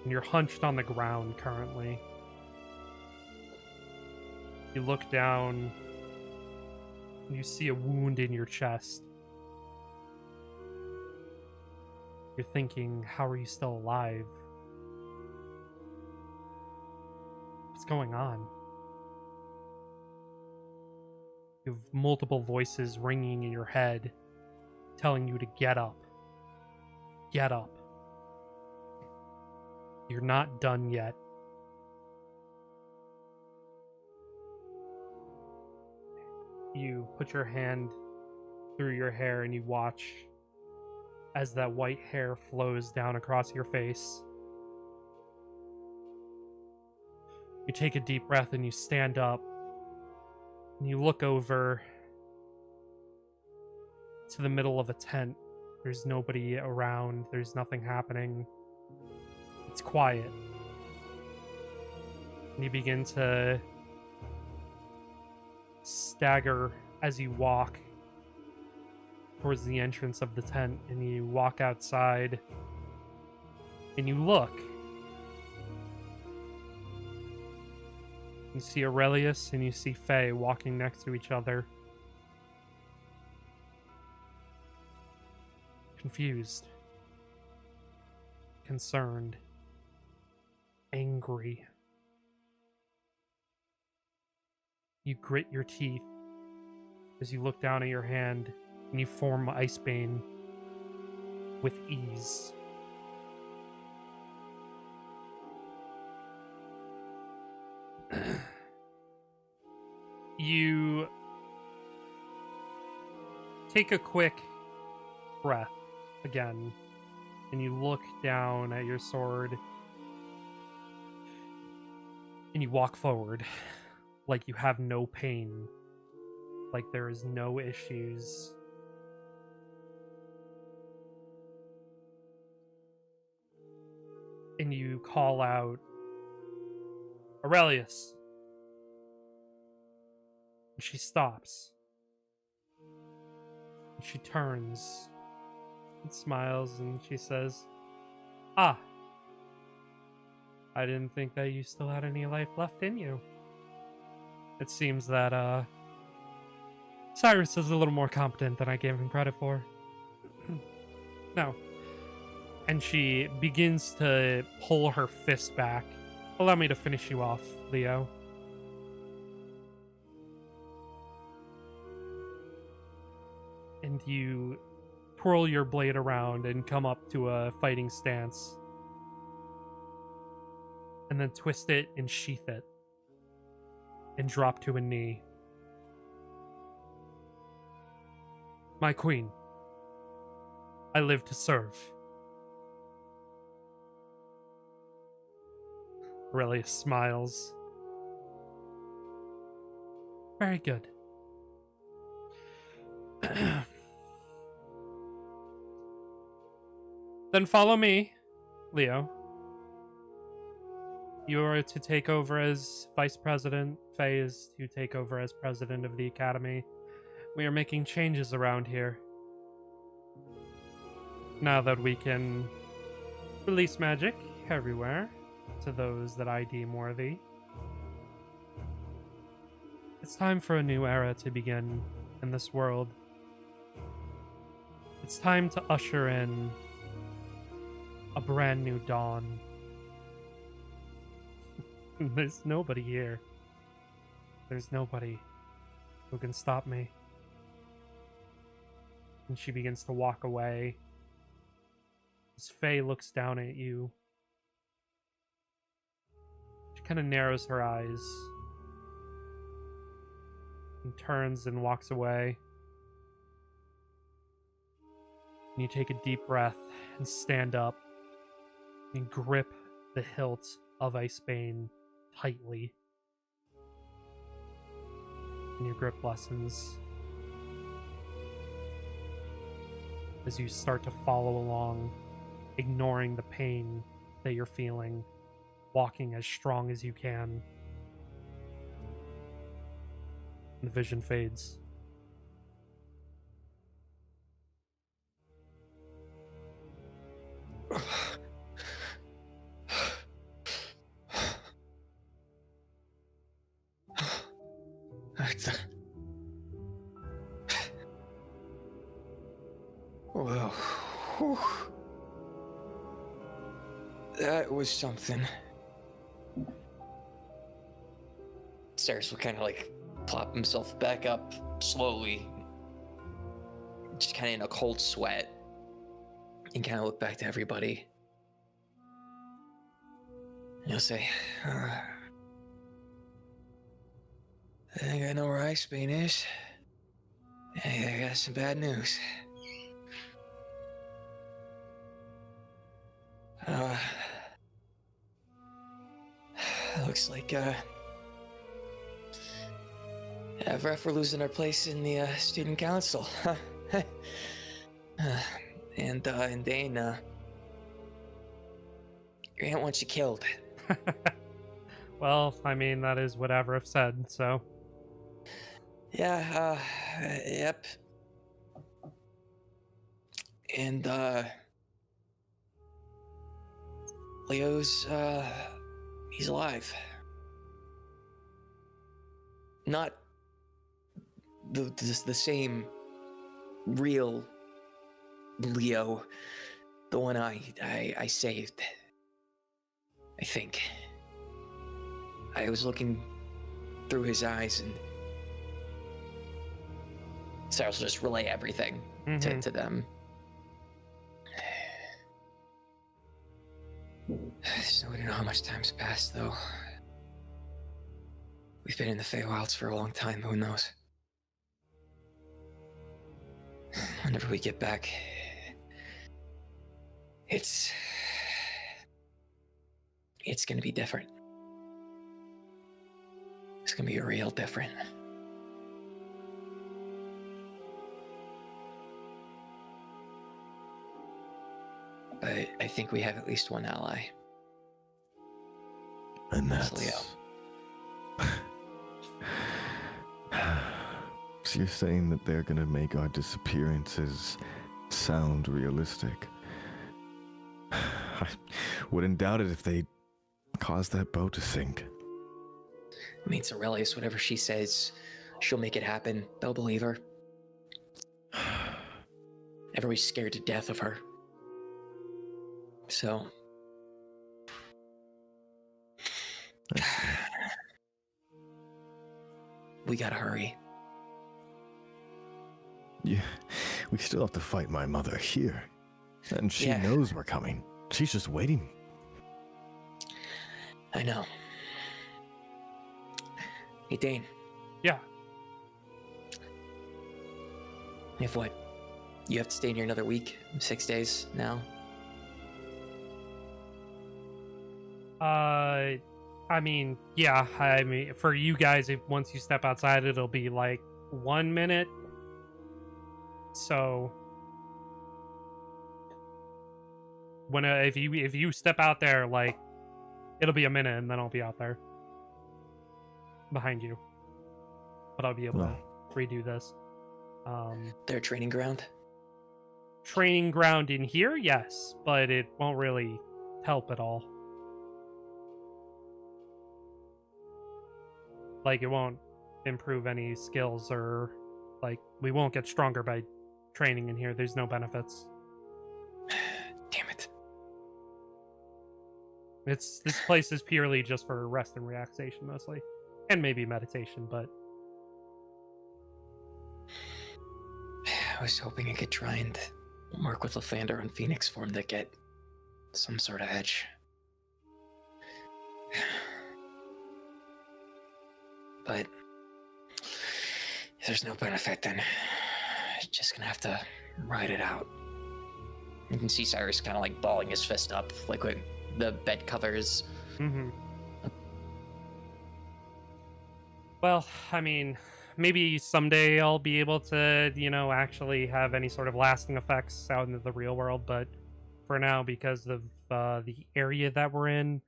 and you're hunched on the ground currently. You look down, and you see a wound in your chest. You're thinking, how are you still alive? What's going on? You have multiple voices ringing in your head, telling you to get up. Get up. You're not done yet. You put your hand through your hair and you watch as that white hair flows down across your face. You take a deep breath and you stand up. And you look over to the middle of a tent. There's nobody around. There's nothing happening. It's quiet. And you begin to stagger as you walk towards the entrance of the tent. And you walk outside. And you look. You see Aurelius and you see Faye walking next to each other. Confused. Concerned. Angry. You grit your teeth as you look down at your hand and you form Icebane with ease. You take a quick breath again, and you look down at your sword, and you walk forward like you have no pain, like there is no issues. And you call out, Aurelius. And she stops. And she turns and smiles and she says, Ah, I didn't think that you still had any life left in you. It seems that, Cyrus is a little more competent than I gave him credit for. No. And she begins to pull her fist back. Allow me to finish you off, Leo. And you twirl your blade around and come up to a fighting stance. And then twist it and sheath it and drop to a knee. My queen, I live to serve. Aurelius smiles. Very good. Then follow me, Leo. You are to take over as vice president. Faye is to take over as president of the academy. We are making changes around here. Now that we can release magic everywhere to those that I deem worthy. It's time for a new era to begin in this world. It's time to usher in a brand new dawn. There's nobody here. There's nobody who can stop me. And she begins to walk away. As Faye looks down at you, she kind of narrows her eyes and turns and walks away. And you take a deep breath and stand up and grip the hilt of Icebane tightly. And your grip lessens as you start to follow along, ignoring the pain that you're feeling, walking as strong as you can. And the vision fades. Well, whew. That was something. Cyrus will kind of like plop himself back up slowly, just kind of in a cold sweat, and kind of look back to everybody. And he'll say, I think I know where Icebane is. Hey, I got some bad news. Looks like, Vref, we're losing our place in the, student council. And Dane, your aunt wants you killed. Well, I mean, that is what Avrif said, so. Yeah, yep. And, Leo's, he's alive. Not the same real Leo, the one I saved. I think. I was looking through his eyes, and Cyrus will just relay everything to them. So we don't know how much time's passed, though. We've been in the Feywilds for a long time, who knows? Whenever we get back, it's gonna be different. It's gonna be real different. But I think we have at least one ally. And that's Leo. So you're saying that they're gonna make our disappearances sound realistic? I wouldn't doubt it if they caused that boat to sink. I mean, it's Aurelius, whatever she says, she'll make it happen. They'll believe her. Everybody's scared to death of her. So... we gotta hurry. Yeah, we still have to fight my mother here. And she Yeah. knows we're coming. She's just waiting. I know. Hey, Dane. Yeah. If what? You have to stay in here another week? 6 days now? I mean, yeah. I mean, for you guys, if once you step outside, it'll be like 1 minute. So when if you step out there, like it'll be a minute, and then I'll be out there behind you. But I'll be able to redo this. Their training ground? Training ground in here, yes, but it won't really help at all. Like, it won't improve any skills, or like we won't get stronger by training in here. There's no benefits. Damn it. This place is purely just for rest and relaxation mostly, and maybe meditation, but I was hoping I could try and work with Lathander on Phoenix for him to get some sort of edge. But if there's no benefit, then just gonna have to ride it out. You can see Cyrus kind of like balling his fist up, like with the bed covers. mm-hmm. Well, I mean, maybe someday I'll be able to, actually have any sort of lasting effects out into the real world, but for now, because of the area that we're in,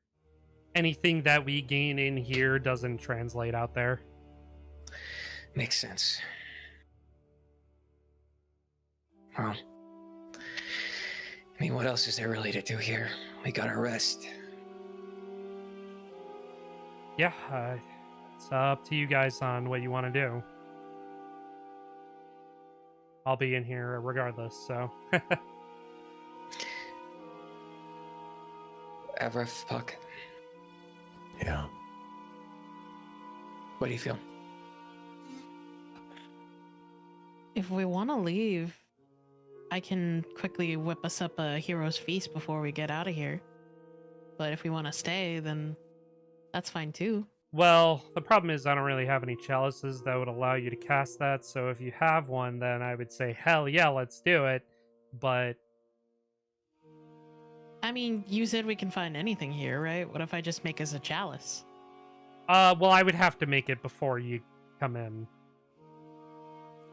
anything that we gain in here doesn't translate out there. Makes sense. Well, I mean, what else is there really to do here? We gotta rest. Yeah, it's up to you guys on what you want to do. I'll be in here regardless, so. Avraf, Puck, Yeah. what do you feel? If we want to leave, I can quickly whip us up a hero's feast before we get out of here. But if we want to stay, then that's fine too. Well, the problem is I don't really have any chalices that would allow you to cast that, so if you have one, then I would say, hell yeah, let's do it. But I mean, you said we can find anything here, right? What if I just make us a chalice? well, I would have to make it before you come in.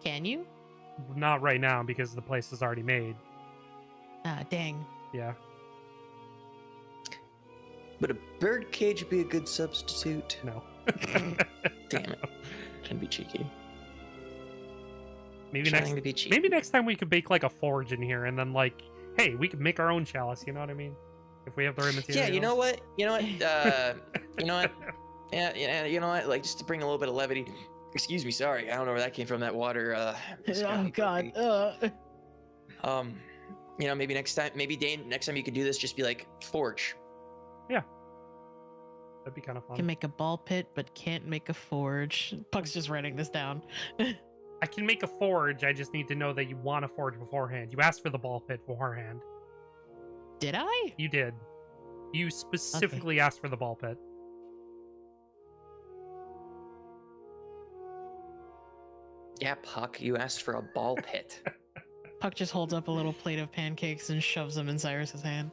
Can you? Not right now, because the place is already made. Ah, dang. Yeah. Would a bird cage be a good substitute? No. Damn it. Trying to be cheeky. Maybe Trying next to be cheeky. maybe next time we could bake like a forge in here, and then like, hey, we could make our own chalice, you know what I mean? If we have the right material. Yeah, you know what? You know what? You know what? Yeah, you know what? Like, just to bring a little bit of levity. Excuse me, sorry. I don't know where that came from. That water. was Oh kinda God. burping. Maybe next time. Maybe Dane. Next time you could do this, just be like forge. That'd be kind of fun. Can make a ball pit, but can't make a forge. Puck's just writing this down. I can make a forge. I just need to know that you want a forge beforehand. You asked for the ball pit beforehand. Did I? You did. You specifically asked for the ball pit. Yeah, Puck. You asked for a ball pit. Puck just holds up a little plate of pancakes and shoves them in Cyrus's hand.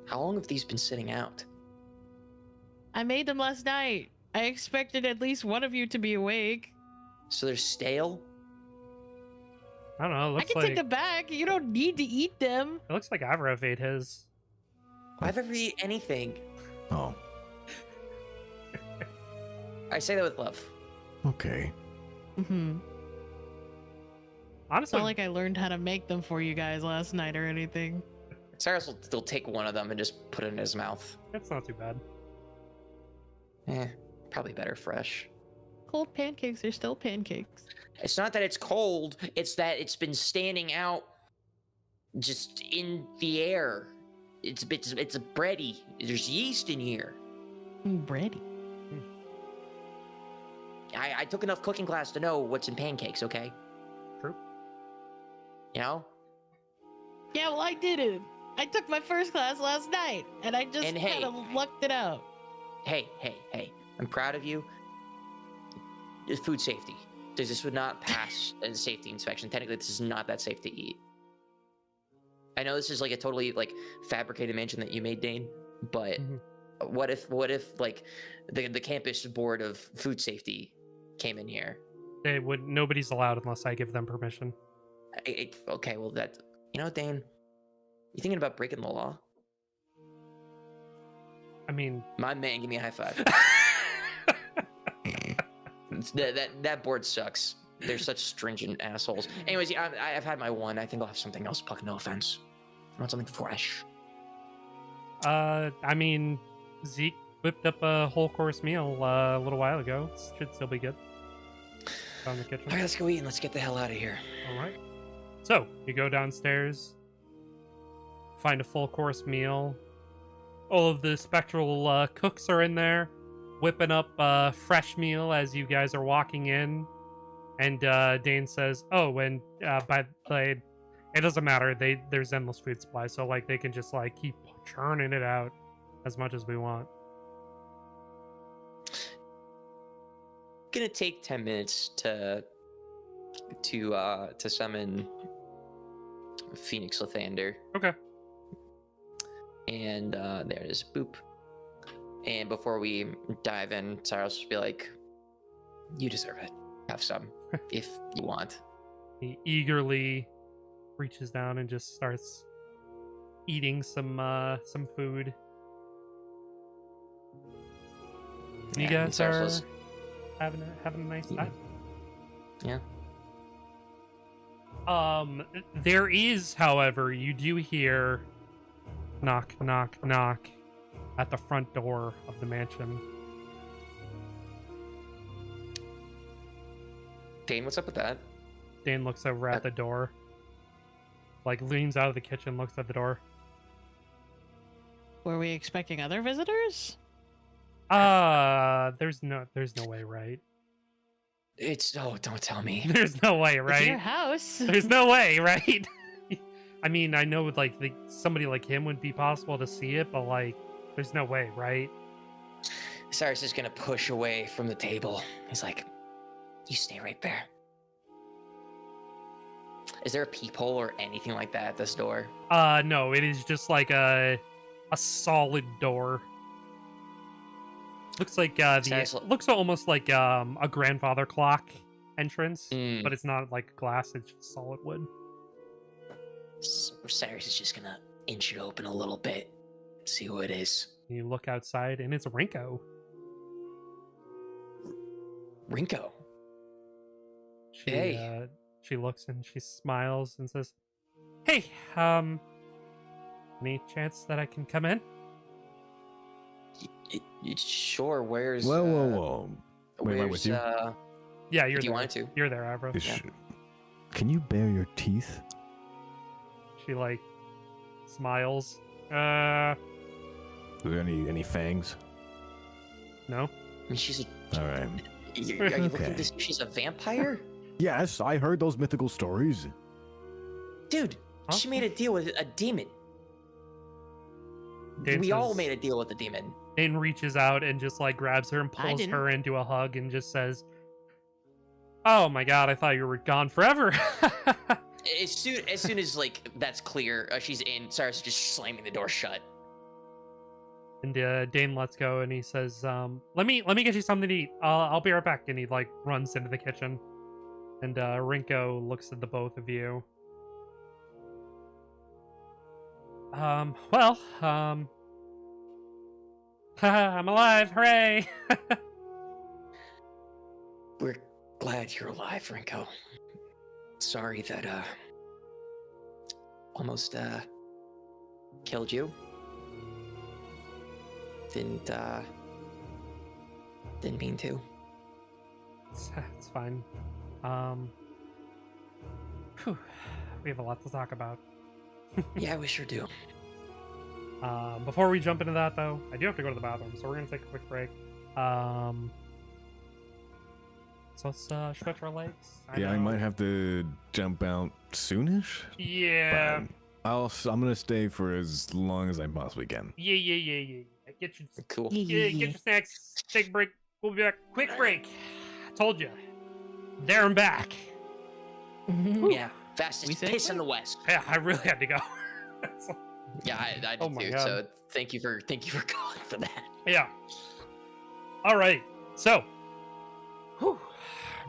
How long have these been sitting out? I made them last night. I expected at least one of you to be awake. So they're stale? I don't know. It I looks can like take them back. You don't need to eat them. it looks like Avrav ate his. I've ever eaten anything. Oh, I say that with love. okay. Mm-hmm. It's Honestly, not like I learned how to make them for you guys last night or anything. Cyrus will still take one of them and just put it in his mouth. it's not too bad. Probably better fresh. Cold pancakes are still pancakes. It's not that it's cold, it's that it's been standing out just in the air. It's a bready. There's yeast in here. Bready. I took enough cooking class to know what's in pancakes, okay? True. You know? Yeah, well, I didn't. I took my first class last night, and I just And hey- kind of lucked it out. Hey, I'm proud of you. It's food safety. This would not pass a safety inspection. Technically, this is not that safe to eat. I know this is like a totally like fabricated mansion that you made, Dane, but what if like the campus board of food safety came in here? They would. Nobody's allowed unless I give them permission. Okay, well that, Dane, you thinking about breaking the law? I mean, My man, give me a high five. that board sucks. They're such stringent assholes. Anyways, yeah, I've had my one. I think I'll have something else. Puck, no offense. I want something fresh. I mean, Zeke whipped up a whole course meal a little while ago. Should still be good. Down in the kitchen. All right, let's go eat and let's get the hell out of here. All right. So you go downstairs, find a full course meal. All of the spectral cooks are in there, whipping up a fresh meal as you guys are walking in. And Dane says, "Oh, and by the way, it doesn't matter. There's endless food supply, so like they can just like keep churning it out as much as we want." Gonna take 10 minutes to summon Phoenix Lathander. Okay. And there it is. Boop. And before we dive in, Cyrus will be like, "You deserve it. Have some, if you want." He eagerly reaches down and just starts eating some food. And you guys are Cyrus having a nice time. Yeah. There is, however, you do hear knock, knock, knock at the front door of the mansion. Dane, what's up with that? Dane looks over at the door, like leans out of the kitchen, looks at the door. Were we expecting other visitors? There's no way, right? Don't tell me. There's no way, right? It's your house. There's no way, right? I mean, I know like somebody like him would be possible to see it, but like, there's no way, right? Cyrus is gonna push away from the table. He's like, "You stay right there." Is there a peephole or anything like that at this door? No, it is just like a solid door. Looks like looks almost like a grandfather clock entrance, but it's not like glass, it's just solid wood. Cyrus is just gonna inch it open a little bit, see who it is. You look outside and it's Rinko. Rinko. She looks and she smiles and says, "Hey, any chance that I can come in?" Sure. Where's? Whoa. Wait, am I where's, with you? Yeah, you're if you there. wanted to. You're there, Avro. Can you bare your teeth? She like smiles. Are there any fangs? No. I mean, she's a. All right. Are you looking to see if she's a vampire? Yes, I heard those mythical stories. Dude, Huh? she made a deal with a demon. Dane We all says- made a deal with a demon. Dane reaches out and just like grabs her and I pulls didn't. her into a hug and just says, "Oh my god, I thought you were gone forever." As soon as like that's clear, she's in. Cyrus is just slamming the door shut. And Dane lets go and he says, let me get you something to eat. I'll be right back." And he like runs into the kitchen. And Rinko looks at the both of you. I'm alive, hooray! We're glad you're alive, Rinko. Sorry that almost killed you. Didn't mean to. It's fine. We have a lot to talk about. Yeah, we sure do. Before we jump into that, though, I do have to go to the bathroom, so we're gonna take a quick break. So let's stretch our legs. I might have to jump out soonish. Yeah. But I'm gonna stay for as long as I possibly can. Yeah. Get your Cool. get your snacks. Take a break. We'll be back. Quick break. Told you. There and back. Yeah, fastest We say pace in quick. the West. Yeah, I really had to go. Yeah, I did Oh my too. God. So thank you for calling for that. Yeah. All right. So,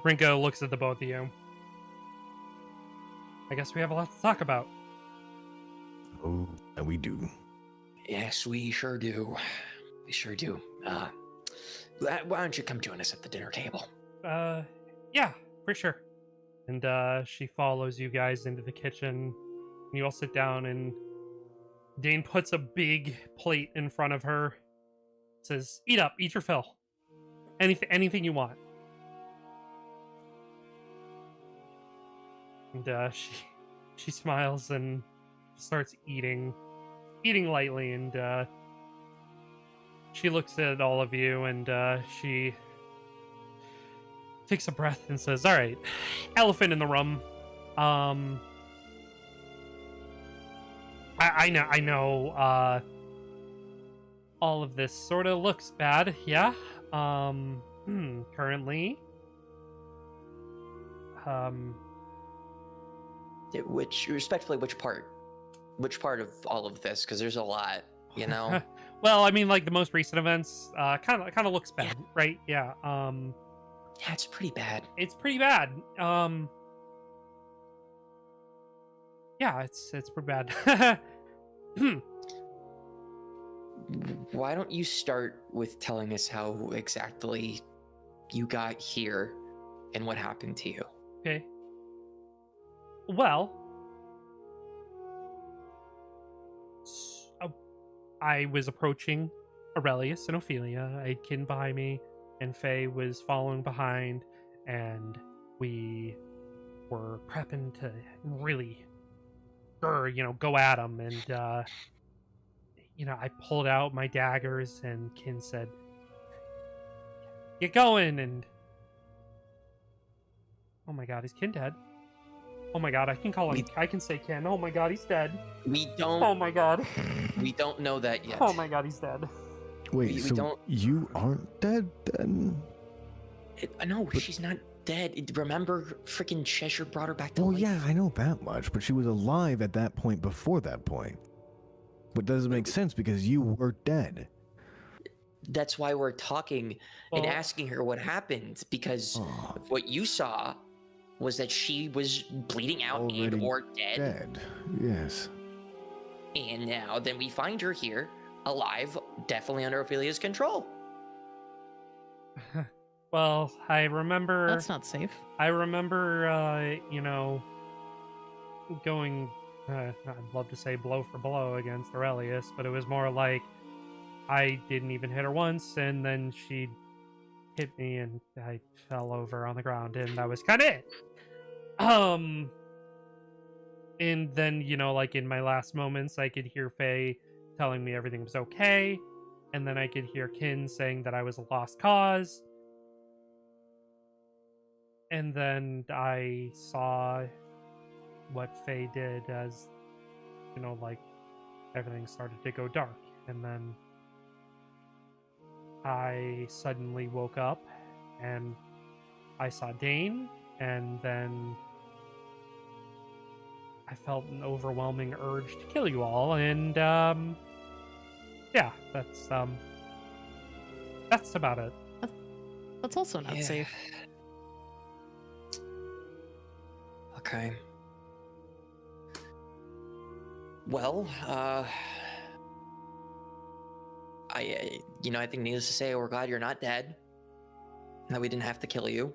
Rinko looks at the both of you. I guess we have a lot to talk about. Oh, and we do. Yes, we sure do. We sure do. Why don't you come join us at the dinner table? Yeah, for sure. And she follows you guys into the kitchen. You all sit down, and Dane puts a big plate in front of her. Says, "Eat up, eat your fill. Anything you want." And she smiles and starts eating lightly, and she looks at all of you, and she takes a breath and says, "All right, elephant in the room. I know. All of this sort of looks bad. Yeah. Currently. Which part? Which part of all of this? Because there's a lot, you know. Well, I mean, like the most recent events, kind of looks bad, right? Yeah. Yeah, it's pretty bad. It's pretty bad. Yeah, it's pretty bad. Why don't you start with telling us how exactly you got here and what happened to you? Okay. Well, I was approaching Aurelius and Ophelia, Aidkin behind me, and Faye was following behind, and we were prepping to really, go at them. And, I pulled out my daggers, and Kin said, "Get going," and... Oh my god, is Kin dead? Oh my god, I can call him. I can say Kin. Oh my god, he's dead. We don't. Oh my god. We don't know that yet. Oh my god, he's dead. Wait, We so don't- you aren't dead then? No, she's not dead. Remember, freaking Cheshire brought her back to Well, life? yeah, I know that much, but she was alive at that point before that point. But doesn't make sense because you were dead. That's why we're talking and Well- asking her what happened, because Oh, what you saw was that she was bleeding out and Already or dead, dead. Yes. and now then we find her here, alive, definitely under Ophelia's control. Well, I remember. That's not safe. I remember, going. I'd love to say blow for blow against Aurelius, but it was more like I didn't even hit her once, and then she hit me, and I fell over on the ground, and that was kind of it. And then, like in my last moments, I could hear Faye telling me everything was okay, and then I could hear Kin saying that I was a lost cause. And then I saw what Faye did as, everything started to go dark. And then I suddenly woke up and I saw Dane, and then I felt an overwhelming urge to kill you all, and yeah, that's about it. That's also not Yeah. safe. Okay. Well, I think needless to say, we're glad you're not dead. That we didn't have to kill you.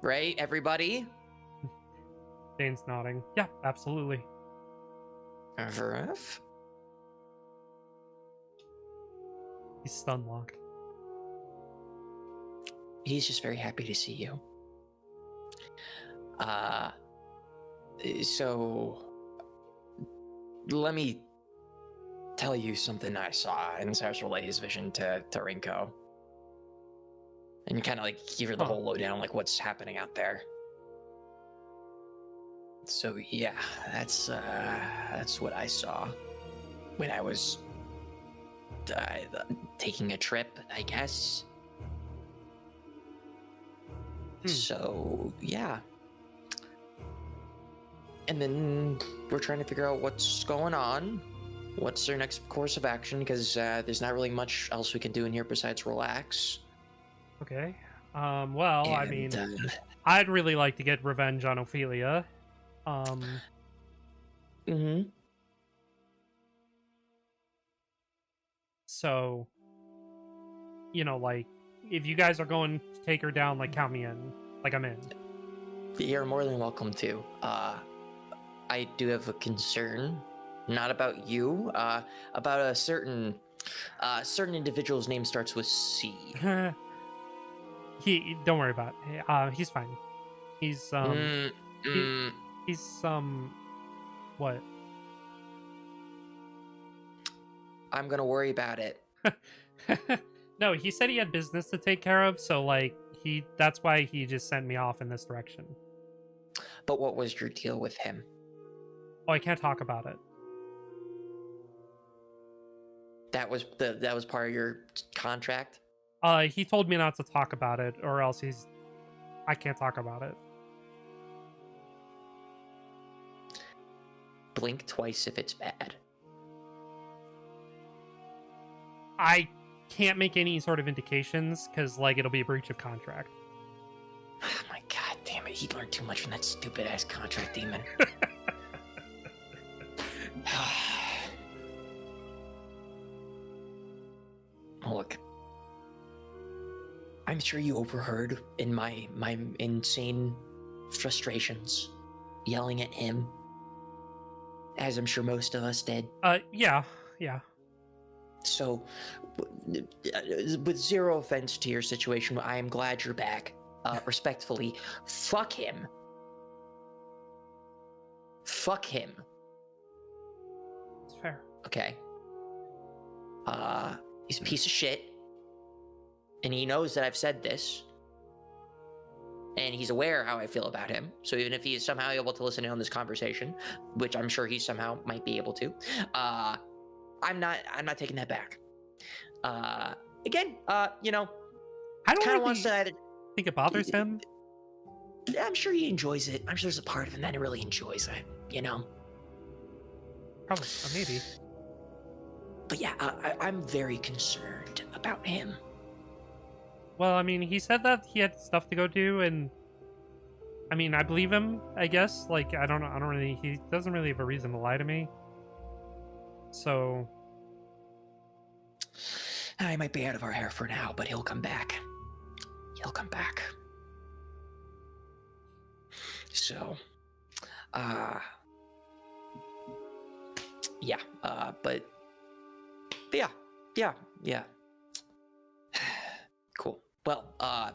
Right, everybody? Dane's nodding. Yeah, absolutely. FRF? He's stun locked. He's just very happy to see you. So let me tell you something I saw, and Cyrus relay his vision to Rinko. And kind of give her the whole lowdown, what's happening out there. So yeah, that's what I saw when I was taking a trip, I guess. So, yeah. And then we're trying to figure out what's going on. What's their next course of action? Because there's not really much else we can do in here besides relax. Okay. Well, I And, mean, I'd really like to get revenge on Ophelia. So, you know, like, if you guys are going to take her down, like, count me in. Like, I'm in. You're more than welcome to. I do have a concern. Not about you. About a certain individual's name starts with C. Don't worry about it. He's fine. He's he's what? I'm gonna worry about it. No, he said he had business to take care of, so like that's why he just sent me off in this direction. But what was your deal with him? Oh, I can't talk about it. That was part of your contract? He told me not to talk about it, or else I can't talk about it. Blink twice if it's bad. I can't make any sort of indications, because, like, it'll be a breach of contract. Oh my god damn it, he learned too much from that stupid ass contract demon. Look, I'm sure you overheard in my insane frustrations yelling at him, as I'm sure most of us did. Yeah. So, with zero offense to your situation, I am glad you're back. Respectfully, fuck him. Fuck him. It's fair. Okay. He's a piece of shit. And he knows that I've said this. And he's aware how I feel about him. So even if he is somehow able to listen in on this conversation, which I'm sure he somehow might be able to, I'm not taking that back. Again, you know, I don't kind of really wants to think it bothers him. I'm sure he enjoys it. I'm sure there's a part of him that really enjoys it, you know? Probably, maybe. But yeah, I'm very concerned about him. Well, I mean, he said that he had stuff to go do, and I mean, I believe him, I guess. Like, I don't know, he doesn't really have a reason to lie to me. So I might be out of our hair for now, but he'll come back. He'll come back. So, yeah, but yeah. Cool. Well,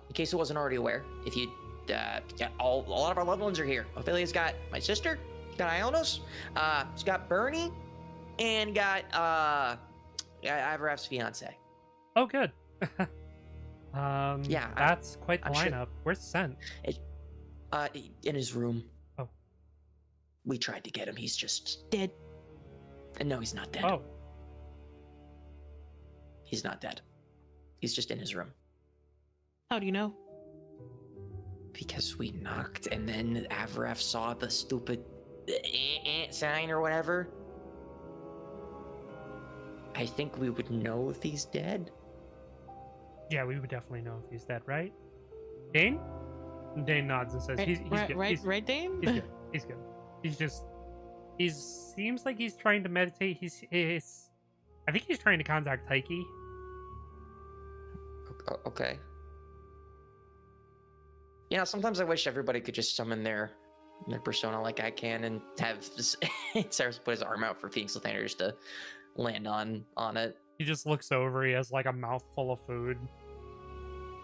in case I wasn't already aware, if you, a lot of our loved ones are here. Ophelia's got my sister, got Ionos, she's got Bernie, and got, Ivaraf's fiance. oh, good. Yeah, that's quite the I'm lineup. sure- Where's Sent? In his room. Oh. We tried to get him. He's just Dead. And no, he's not dead. Oh, He's not dead. He's just in his room. How do you know? Because we knocked, and then Avaraf saw the stupid sign or whatever. I think we would know if he's dead. yeah, we would definitely know if he's dead, right? Dane? Dane nods and says, Right, he's right, good. right, He's, right, Dane? he's good. He's good. He seems like he's trying to meditate. I think he's trying to contact Taiki. Okay. Yeah, sometimes I wish everybody could just summon their persona like I can and have Cyrus put his arm out for Phoenix Lathanders to land on it. He just looks over. He has like a mouthful of food,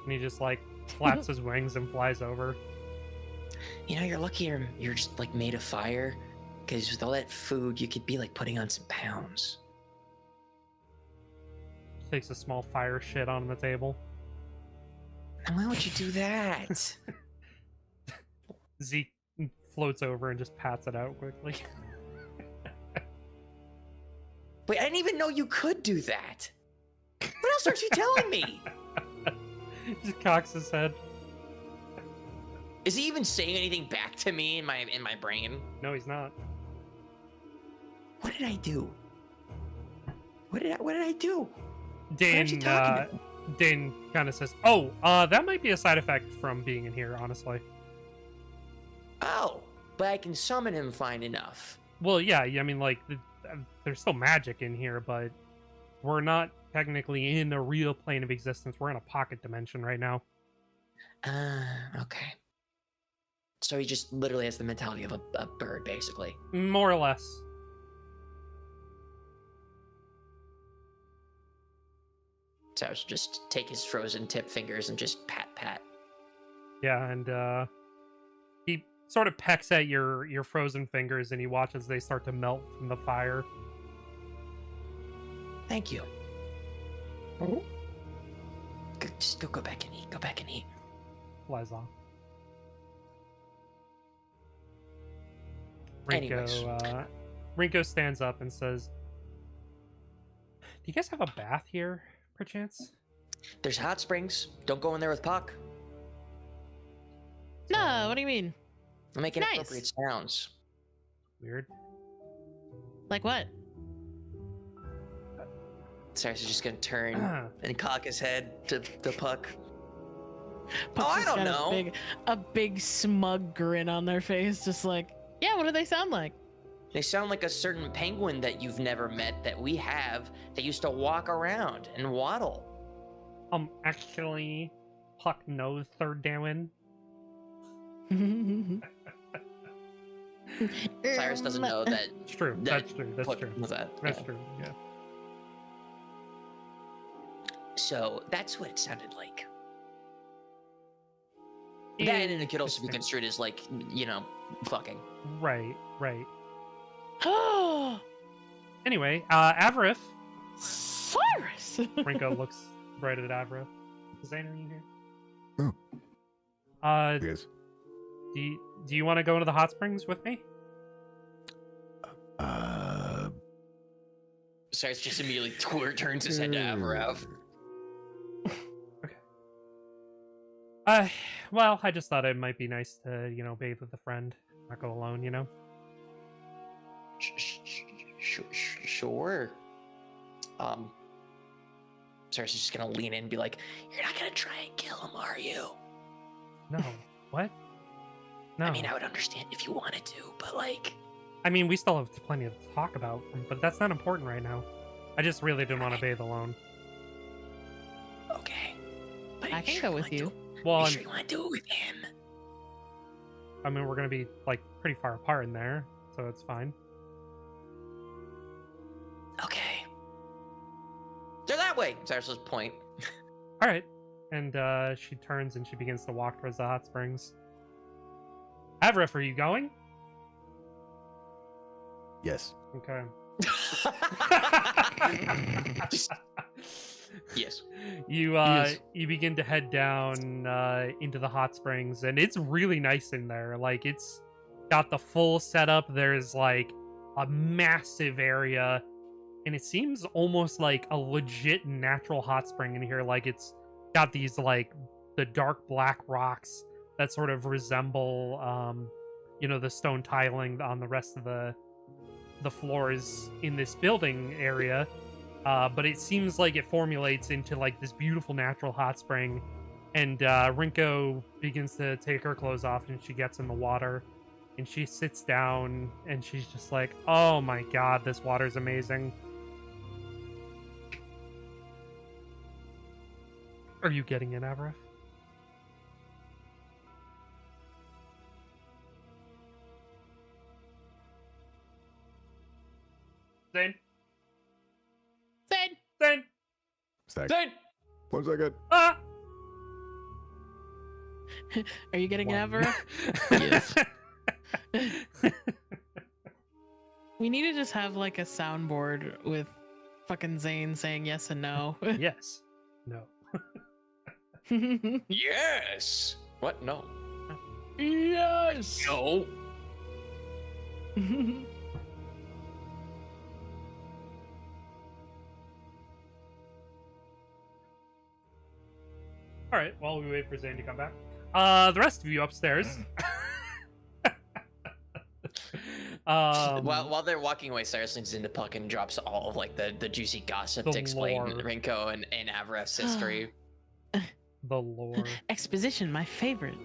and he just like flaps his wings and flies over. You know, you're lucky you're just like made of fire, because with all that food, you could be like putting on some pounds. Takes a small fire shit on the table. And why would you do that? Zeke floats over and just pats it out quickly. Wait, I didn't even know you could do that. else aren't you telling me? Just cocks his head. Is he even saying anything back to me in my brain? No, he's not. What did I do? What did I do? Dane, you talking Dane kind of says, "Oh, that might be a side effect from being in here, honestly." Oh, but I can summon him fine enough. Well, yeah, I mean, like, there's still magic in here, but we're not technically in a real plane of existence. We're in a pocket dimension right now. Okay. So he just literally has the mentality of a bird, basically. More or less. So I should just take his frozen tip fingers and just pat. Yeah, and he sort of pecks at your frozen fingers, and he watches they start to melt from the fire. Thank you. Just go back and eat. Go back and eat. Flies off. Anyways. Rinko stands up and says, "Do you guys have a bath here, perchance?" There's hot springs. Don't go in there with Puck. No, what do you mean? I'm making Nice. appropriate sounds. Weird. Like what? Cyrus is just gonna turn and cock his head to Puck. Puck's I just don't got know. A big smug grin on their face, just like, yeah, what do they sound like? They sound like a certain penguin that you've never met that we have that used to walk around and waddle. Actually, Puck knows Third Darwin. Cyrus doesn't know that. It's true. That's true. That's Puck true. knows that. That's Yeah. true. Yeah. So that's what it sounded like. That and it could also be construed as like, fucking. Right. Right. Oh, Anyway, Avarith. Cyrus! Rinko looks right at Avarith. Zane, are you here? Oh. Yes. Do you want to go into the hot springs with me? Cyrus just immediately turns his head to Avarav. Well, I just thought it might be nice to, bathe with a friend, not go alone, Sure. Cyrus is just gonna lean in and be like, "You're not gonna try and kill him, are you?" No. What? No. I mean, I would understand if you wanted to, but like... I mean, we still have plenty to talk about, but that's not important right now. I just really didn't want to bathe alone. Okay. But I can go with you. Well, you sure you want to do it with him? I mean, we're going to be, pretty far apart in there, so it's fine. Okay. They're that way, Cyrus's point. All right. And she turns and she begins to walk towards the hot springs. Avarith, are you going? Yes. Okay. Yes. You begin to head down into the hot springs, and it's really nice in there. Like, it's got the full setup. There's like a massive area, and it seems almost like a legit natural hot spring in here. Like, it's got these like the dark black rocks that sort of resemble the stone tiling on the rest of the floors in this building area. But it seems like it formulates into like this beautiful natural hot spring, and Rinko begins to take her clothes off, and she gets in the water, and she sits down, and she's just like, "Oh my god, this water's amazing." Are you getting in, Avarith? Zane? Zane! Zane! Zane! 1 second. Ah! Are you getting One. Avra? Yes. We need to just have like a soundboard with fucking Zane saying yes and no. Yes. No. Yes! What? No. Yes! No. All right. Well, we wait for Zane to come back. The rest of you upstairs. While they're walking away, Cyrus leans into Puck and drops all of like the juicy gossip The to explain lore. Rinko and Avref's history. The lore. Exposition, my favorite.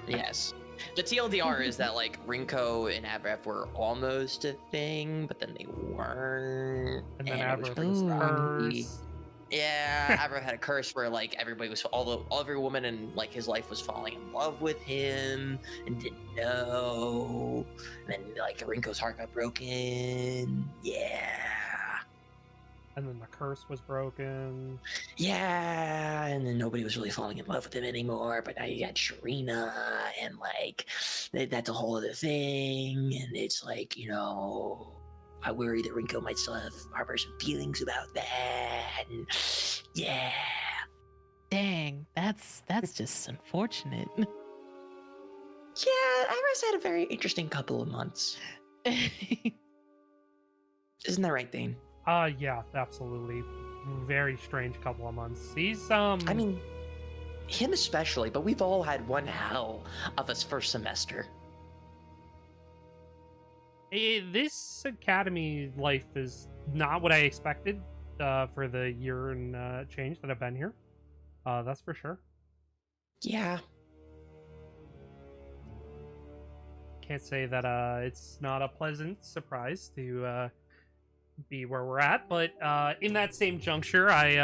Yes. The TLDR is that like Rinko and Avref were almost a thing, but then they weren't. And then it was Avref pretty was rocky. cursed. Yeah, Avref had a curse where like everybody was every woman in like his life was falling in love with him and didn't know. And then like Rinko's heart got broken. Yeah. And then the curse was broken. Yeah, and then nobody was really falling in love with him anymore. But now you got Sharina, and like that's a whole other thing. And it's like, you know, I worry that Rinko might still harbor some feelings about that. And yeah, Dang, that's just unfortunate. yeah, Iris had a very interesting couple of months. Isn't that right, Dane? Yeah, absolutely. Very strange couple of months. He's I mean, him especially, but we've all had one hell of a first semester. This academy life is not what I expected for the year and change that I've been here. That's for sure. Yeah. Can't say that it's not a pleasant surprise to be where we're at, but in that same juncture, I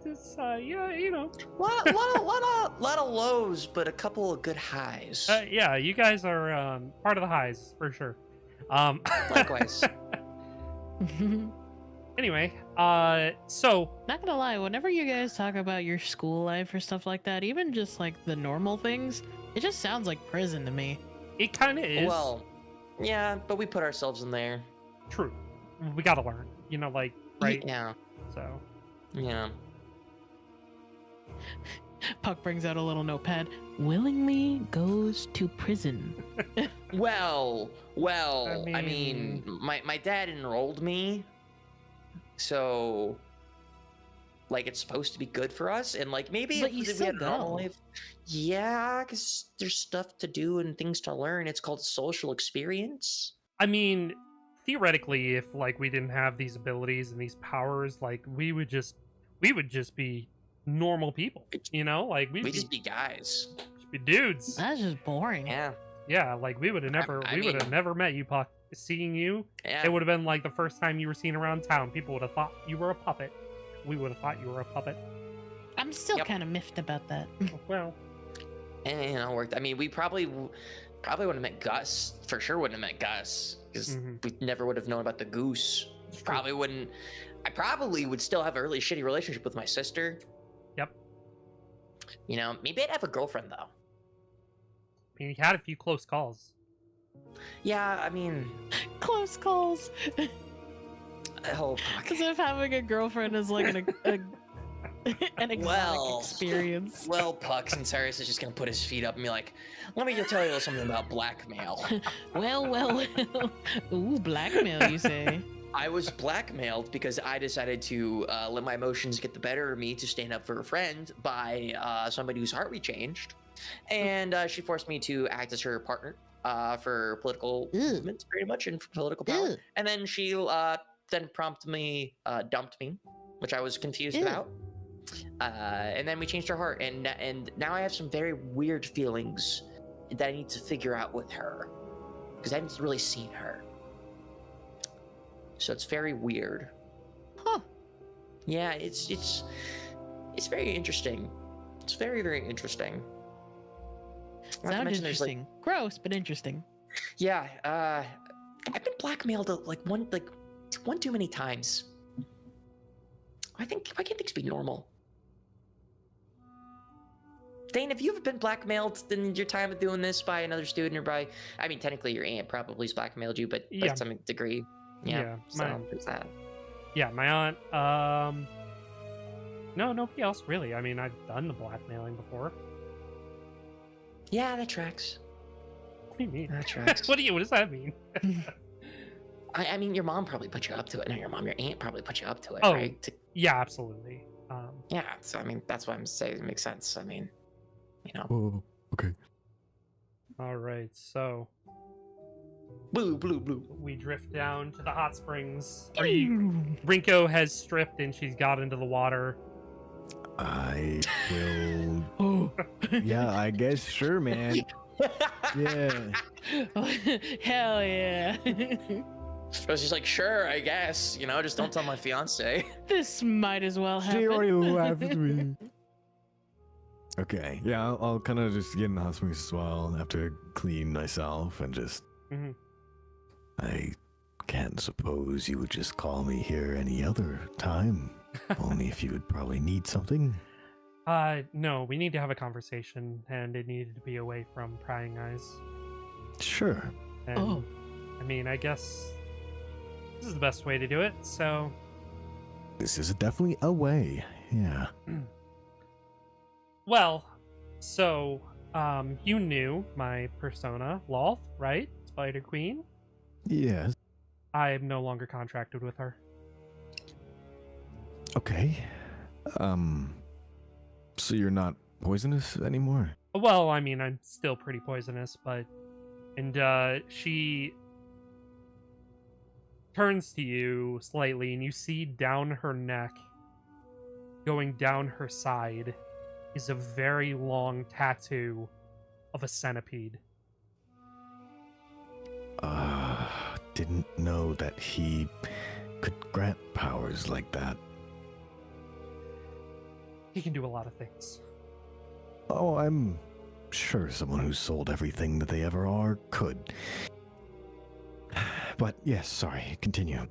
just yeah, you know, lot of lows, but a couple of good highs. yeah, you guys are part of the highs for sure. Likewise. Anyway, so Not gonna lie, whenever you guys talk about your school life or stuff like that, even just like the normal things, it just sounds like prison to me. it kind of is. Well, yeah, but we put ourselves in there. True. We gotta learn, you know, like, right? Yeah. So Yeah. Puck brings out a little notepad. Willingly goes to prison. Well, I I mean, my dad enrolled me, so like it's supposed to be good for us, and like maybe But if you we still had a normal go. life, yeah, because there's stuff to do and things to learn. It's called social experience. I mean, theoretically, if like we didn't have these abilities and these powers, like we would just be normal people, you know, like We just be guys. be dudes. That's just boring. Yeah, Yeah, like we would have never I we would have mean- never met you, Puck. Seeing you, yeah. it would have been like the first time you were seen around town. People would have thought you were a puppet. We would have thought you were a puppet. I'm still Yep. kind of miffed about that. Well, And you know, worked. I mean, we probably wouldn't have met Gus. For sure, wouldn't have met Gus because Mhm. we never would have known about the goose. it's true. Probably wouldn't. I probably would still have a really shitty relationship with my sister. Yep. You know, maybe I'd have a girlfriend though. I mean, you had a few close calls. Yeah, I mean, Close calls. oh, fuck. As if having a girlfriend is like an exotic Well. experience. Well, Pucks and Cyrus is just gonna put his feet up and be like, "Let me tell you something about blackmail." Well. Ooh, blackmail, you say? I was blackmailed because I decided to let my emotions get the better of me to stand up for a friend by somebody whose heart we changed, and she forced me to act as her partner for political movements, pretty much, and for political power. Ew. And then she then promptly dumped me, which I was confused Ew. about. And then we changed her heart, and now I have some very weird feelings that I need to figure out with her because I haven't really seen her. So it's very weird. Huh. Yeah, it's very interesting. It's very, very interesting. Not to Sounds mention there's, like- interesting. Gross, but interesting. Yeah, I've been blackmailed like one too many times. Why can't things be normal? Dane, have you ever been blackmailed in your time of doing this by another student or by? I mean, technically your aunt probably has blackmailed you, but Yeah. to some degree. Yeah. So my- there's that. Yeah, my aunt. No, nobody else really. I mean, I've done the blackmailing before. Yeah, that tracks. What do you mean? That tracks. What does that mean? I mean, your mom probably put you up to it. Not your mom, your aunt probably put you up to it, Oh, right? yeah, absolutely. Yeah, so I mean, that's why I'm saying it makes sense. I mean, you know. Oh, okay. All right, so Blue, blue, blue. we drift down to the hot springs. Rinko has stripped and she's got into the water. I will. Oh. Yeah, I guess. Sure, man. Yeah. Hell yeah. I was just like, sure, I guess. You know, just don't tell my fiance. This might as well happen. She already laughed at me. Okay, yeah, I'll kind of just get in the hot springs as well. Have to clean myself and just. Mhm. I can't suppose you would just call me here any other time. Only if you would probably need something. No, we need to have a conversation, and it needed to be away from prying eyes. Sure. And, Oh. I mean, I guess this is the best way to do it, so... This is definitely a way. Yeah. Well, so, you knew my persona, Lolth, right? Spider Queen? Yes. I am no longer contracted with her. Okay. So you're not poisonous anymore? Well, I mean, I'm still pretty poisonous, but... And, she turns to you slightly, and you see down her neck, going down her side, is a very long tattoo of a centipede. Didn't know that he could grant powers like that. He can do a lot of things. Oh, I'm sure someone who sold everything that they ever are could. But yes, sorry, continue.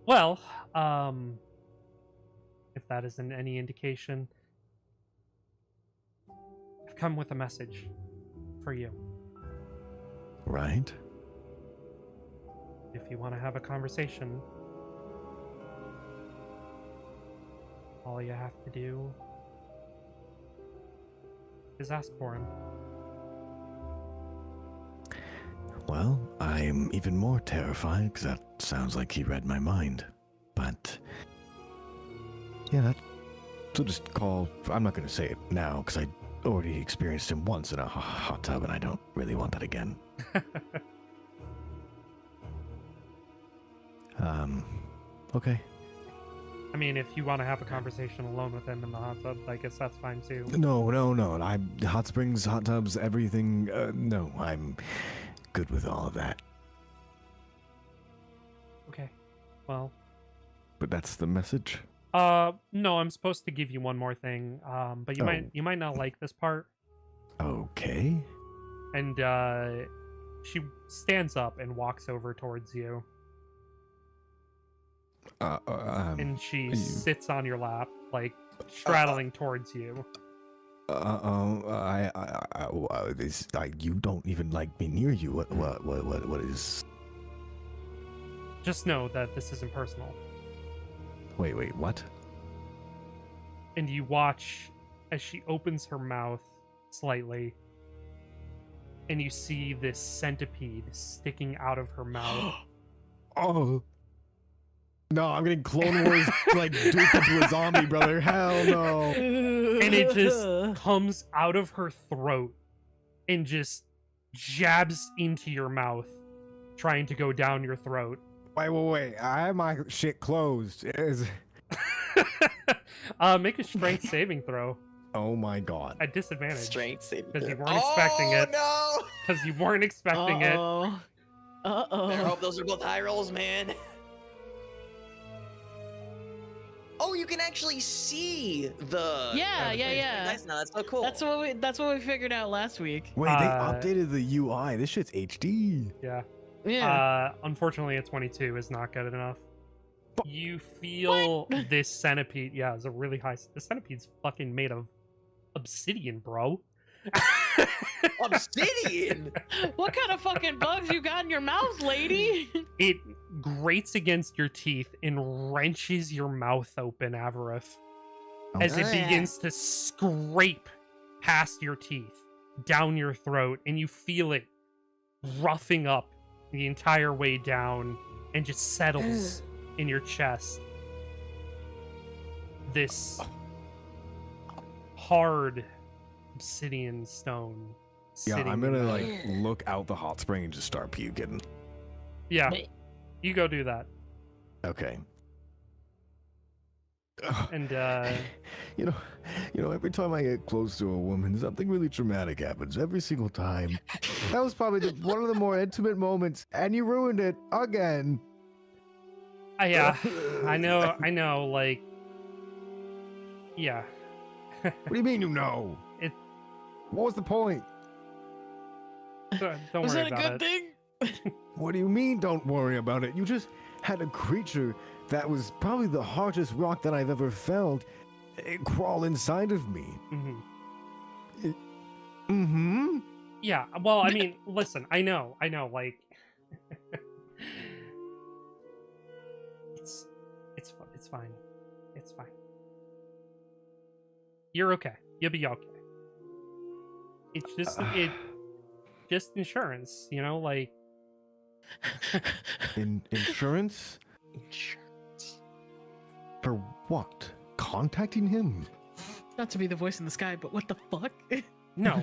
Well, if that isn't any indication, I've come with a message for you. Right? If you want to have a conversation, all you have to do is ask for him. Well, I'm even more terrified because that sounds like he read my mind. But yeah, so just call. I'm not going to say it now because I already experienced him once in a hot tub, and I don't really want that again. Okay. I mean, if you want to have a conversation alone with him in the hot tub, I guess that's fine too. No. Hot springs, hot tubs, everything. No, I'm good with all of that. Okay. Well. But that's the message. No, I'm supposed to give you one more thing. But you might not like this part. Okay. And she stands up and walks over towards you. And she sits on your lap, like straddling towards you. You don't even like me near you. What is? Just know that this isn't personal. Wait, what? And you watch as she opens her mouth slightly, and you see this centipede sticking out of her mouth. Oh. No, I'm getting Clone Wars like duped into a zombie, brother. Hell no. And it just comes out of her throat and just jabs into your mouth, trying to go down your throat. Wait. I have my shit closed. Make a strength saving throw. Oh my god. At disadvantage. Strength saving. Because you weren't expecting it. Oh, no! Because you weren't expecting it. I hope those are both high rolls, man. Oh, you can actually see the. Yeah. Nice, no, that's so cool. That's what we figured out last week. Wait, they updated the UI. This shit's HD. Yeah. Yeah. Unfortunately, a 22 is not good enough. You feel this centipede. Yeah, it's a really high. The centipede's fucking made of obsidian, bro. Obsidian. What kind of fucking bugs you got in your mouth, lady? It grates against your teeth and wrenches your mouth open, Avarith, as it begins to scrape past your teeth, down your throat, and you feel it roughing up the entire way down and just settles in your chest. This hard obsidian stone. Yeah, sitting I'm in gonna the- like look out the hot spring and just start puking. Yeah, you go do that. Okay. And you know, every time I get close to a woman, something really traumatic happens. Every single time. That was probably one of the more intimate moments, and you ruined it again. yeah, I know, like, yeah. What do you mean you know? It- What was the point? Don't Was worry that a about good it. thing? What do you mean don't worry about it? You just had a creature that was probably the hardest rock that I've ever felt crawl inside of me. Mhm. Mm-hmm. Yeah, well, I mean, listen, I know, like, it's fine, it's fine. You're okay. You'll be okay. It's just insurance, you know, like. Insurance? Insurance. For what? Contacting him? Not to be the voice in the sky, but what the fuck? No.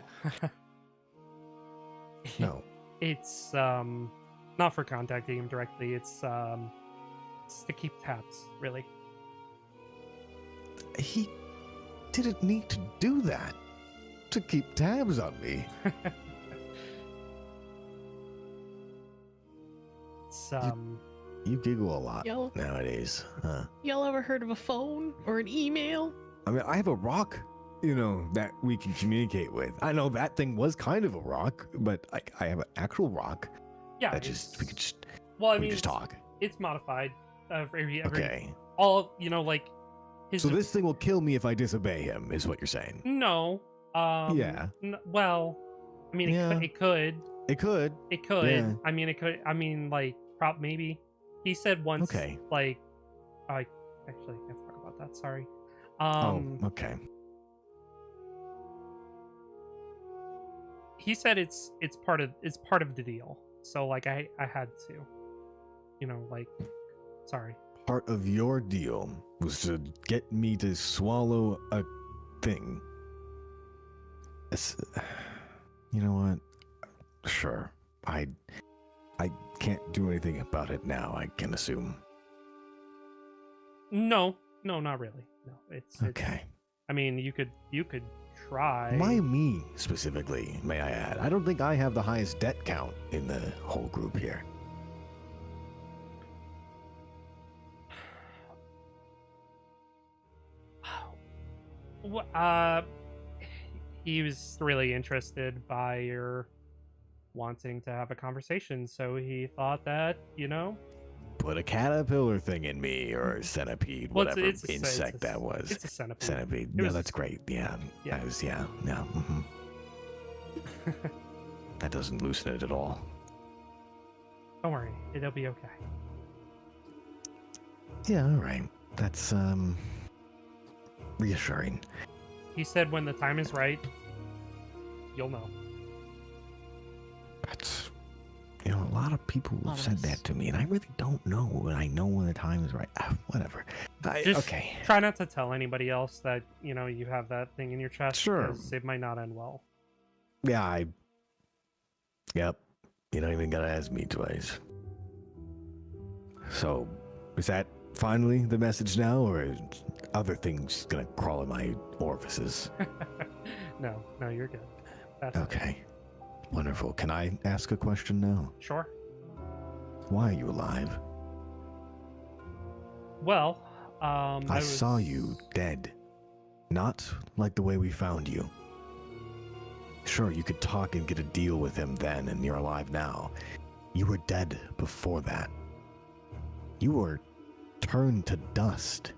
No. It's not for contacting him directly. It's to keep tabs, really. He didn't need to do that. To keep tabs on me. It's You giggle a lot Yo. nowadays, huh? Y'all ever heard of a phone or an email? I mean, I have a rock, that we can communicate with. I know that thing was kind of a rock, but I have an actual rock yeah. that we could just well, I we mean, just talk. it's modified. Every Okay. all like his. So this thing will kill me if I disobey him, is what you're saying? No. Yeah. Well, I mean, Yeah. it could. It could. It could. Yeah. I mean, it could. I mean, like, maybe. He said once. Okay. Like, I actually can't talk about that. Sorry. Okay. He said it's part of the deal. So like, I had to, like, sorry. Part of your deal was to get me to swallow a thing. You know what? Sure. I can't do anything about it now, I can assume. No, not really. No, it's Okay. I mean, you could try. Why me specifically, may I add? I don't think I have the highest debt count in the whole group here. He was really interested by your wanting to have a conversation, so he thought that, Put a caterpillar thing in me, or a centipede, Well, whatever it's a insect that was. It's a centipede. Centipede. It No, was- that's great. Yeah. Yeah. Mhm. That doesn't loosen it at all. Don't worry, it'll be okay. Yeah, all right. That's reassuring. He said when the time is right, you'll know. That's a lot of people have said Ominous. that to me, and I really don't know when I know when the time is right. Whatever. Just Okay. try not to tell anybody else that, you have that thing in your chest. Sure. 'Cause it might not end well. Yeah, Yep. You don't even gotta ask me twice. So, is that finally the message now, or is other things gonna crawl in my orifices? No, you're good. That's Okay. Wonderful. Can I ask a question now? Sure. Why are you alive? Well, I saw you dead. Not like the way we found you. Sure, you could talk and get a deal with him then, and you're alive now. You were dead before that. You were turned to dust.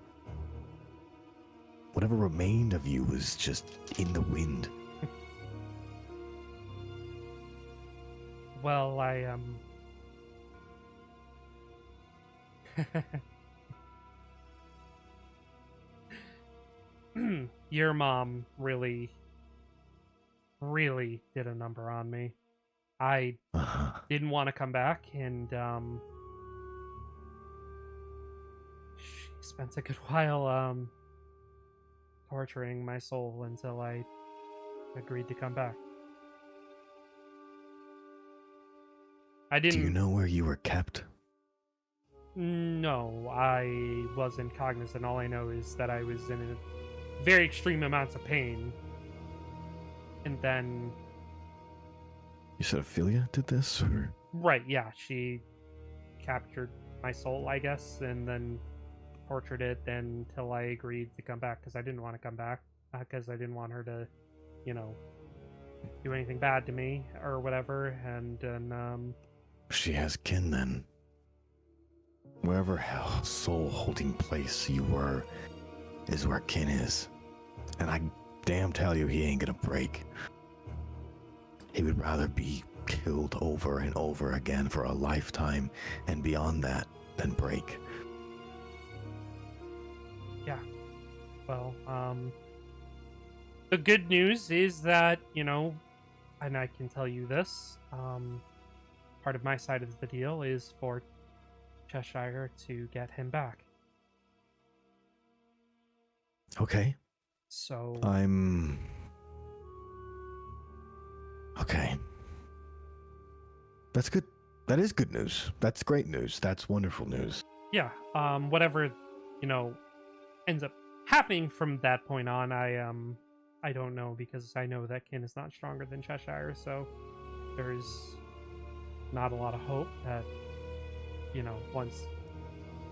Whatever remained of you was just in the wind. Well, your mom really did a number on me. I Uh-huh. didn't want to come back, and she spent a good while torturing my soul until I agreed to come back. I Do you didn't. know where you were kept? No, I wasn't cognizant. All I know is that I was in very extreme amounts of pain, and then You said Ophelia did this, or right, yeah, she captured my soul, I guess, and then tortured it until I agreed to come back because I didn't want to come back because I didn't want her to, you know, do anything bad to me or whatever. And then she has kin then? Wherever hell soul holding place you were is where kin is. And I damn tell you he ain't gonna break. He would rather be killed over and over again for a lifetime and beyond that than break. yeah, well, the good news is that, you know, and I can tell you this, part of my side of the deal is for Cheshire to get him back. Okay. So Okay. That's good. That is good news. That's great news. That's wonderful news. yeah, whatever, you know, ends up happening from that point on, I don't know, because I know that Kin is not stronger than Cheshire, so there's not a lot of hope that, you know, once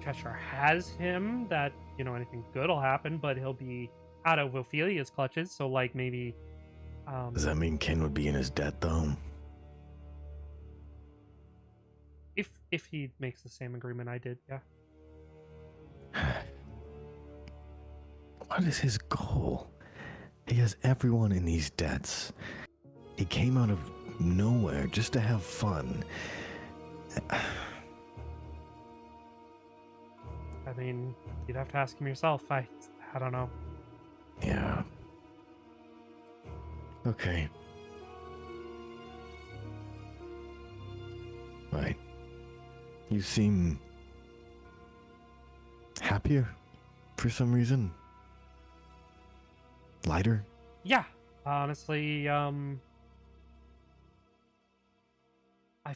Cheshire has him, that, you know, anything good will happen, but he'll be out of Ophelia's clutches, so like maybe Does that mean Ken would be in his debt though? if he makes the same agreement I did, yeah. What is his goal? He has everyone in these debts. He came out of nowhere just to have fun. I mean, you'd have to ask him yourself. I don't know. Yeah. Okay. Right. You seem happier for some reason. Lighter. Yeah, honestly, I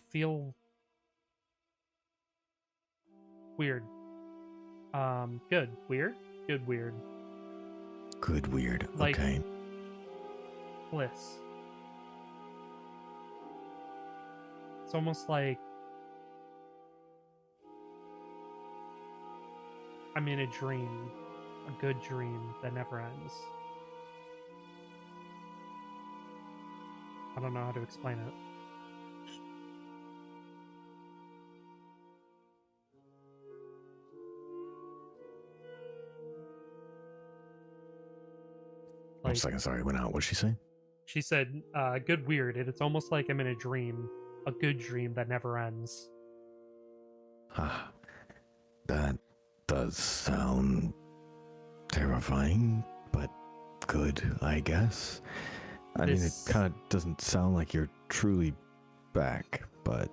feel weird. Good, weird, good, weird. Good, weird. Like- Okay. Bliss. It's almost like I'm in a dream, a good dream that never ends. I don't know how to explain it. One second, sorry, went out. What'd she say? She said, good weird, and it's almost like I'm in a dream, a good dream that never ends. Ah, that does sound terrifying, but good, I guess. I mean, it This- kind of doesn't sound like you're truly back, but...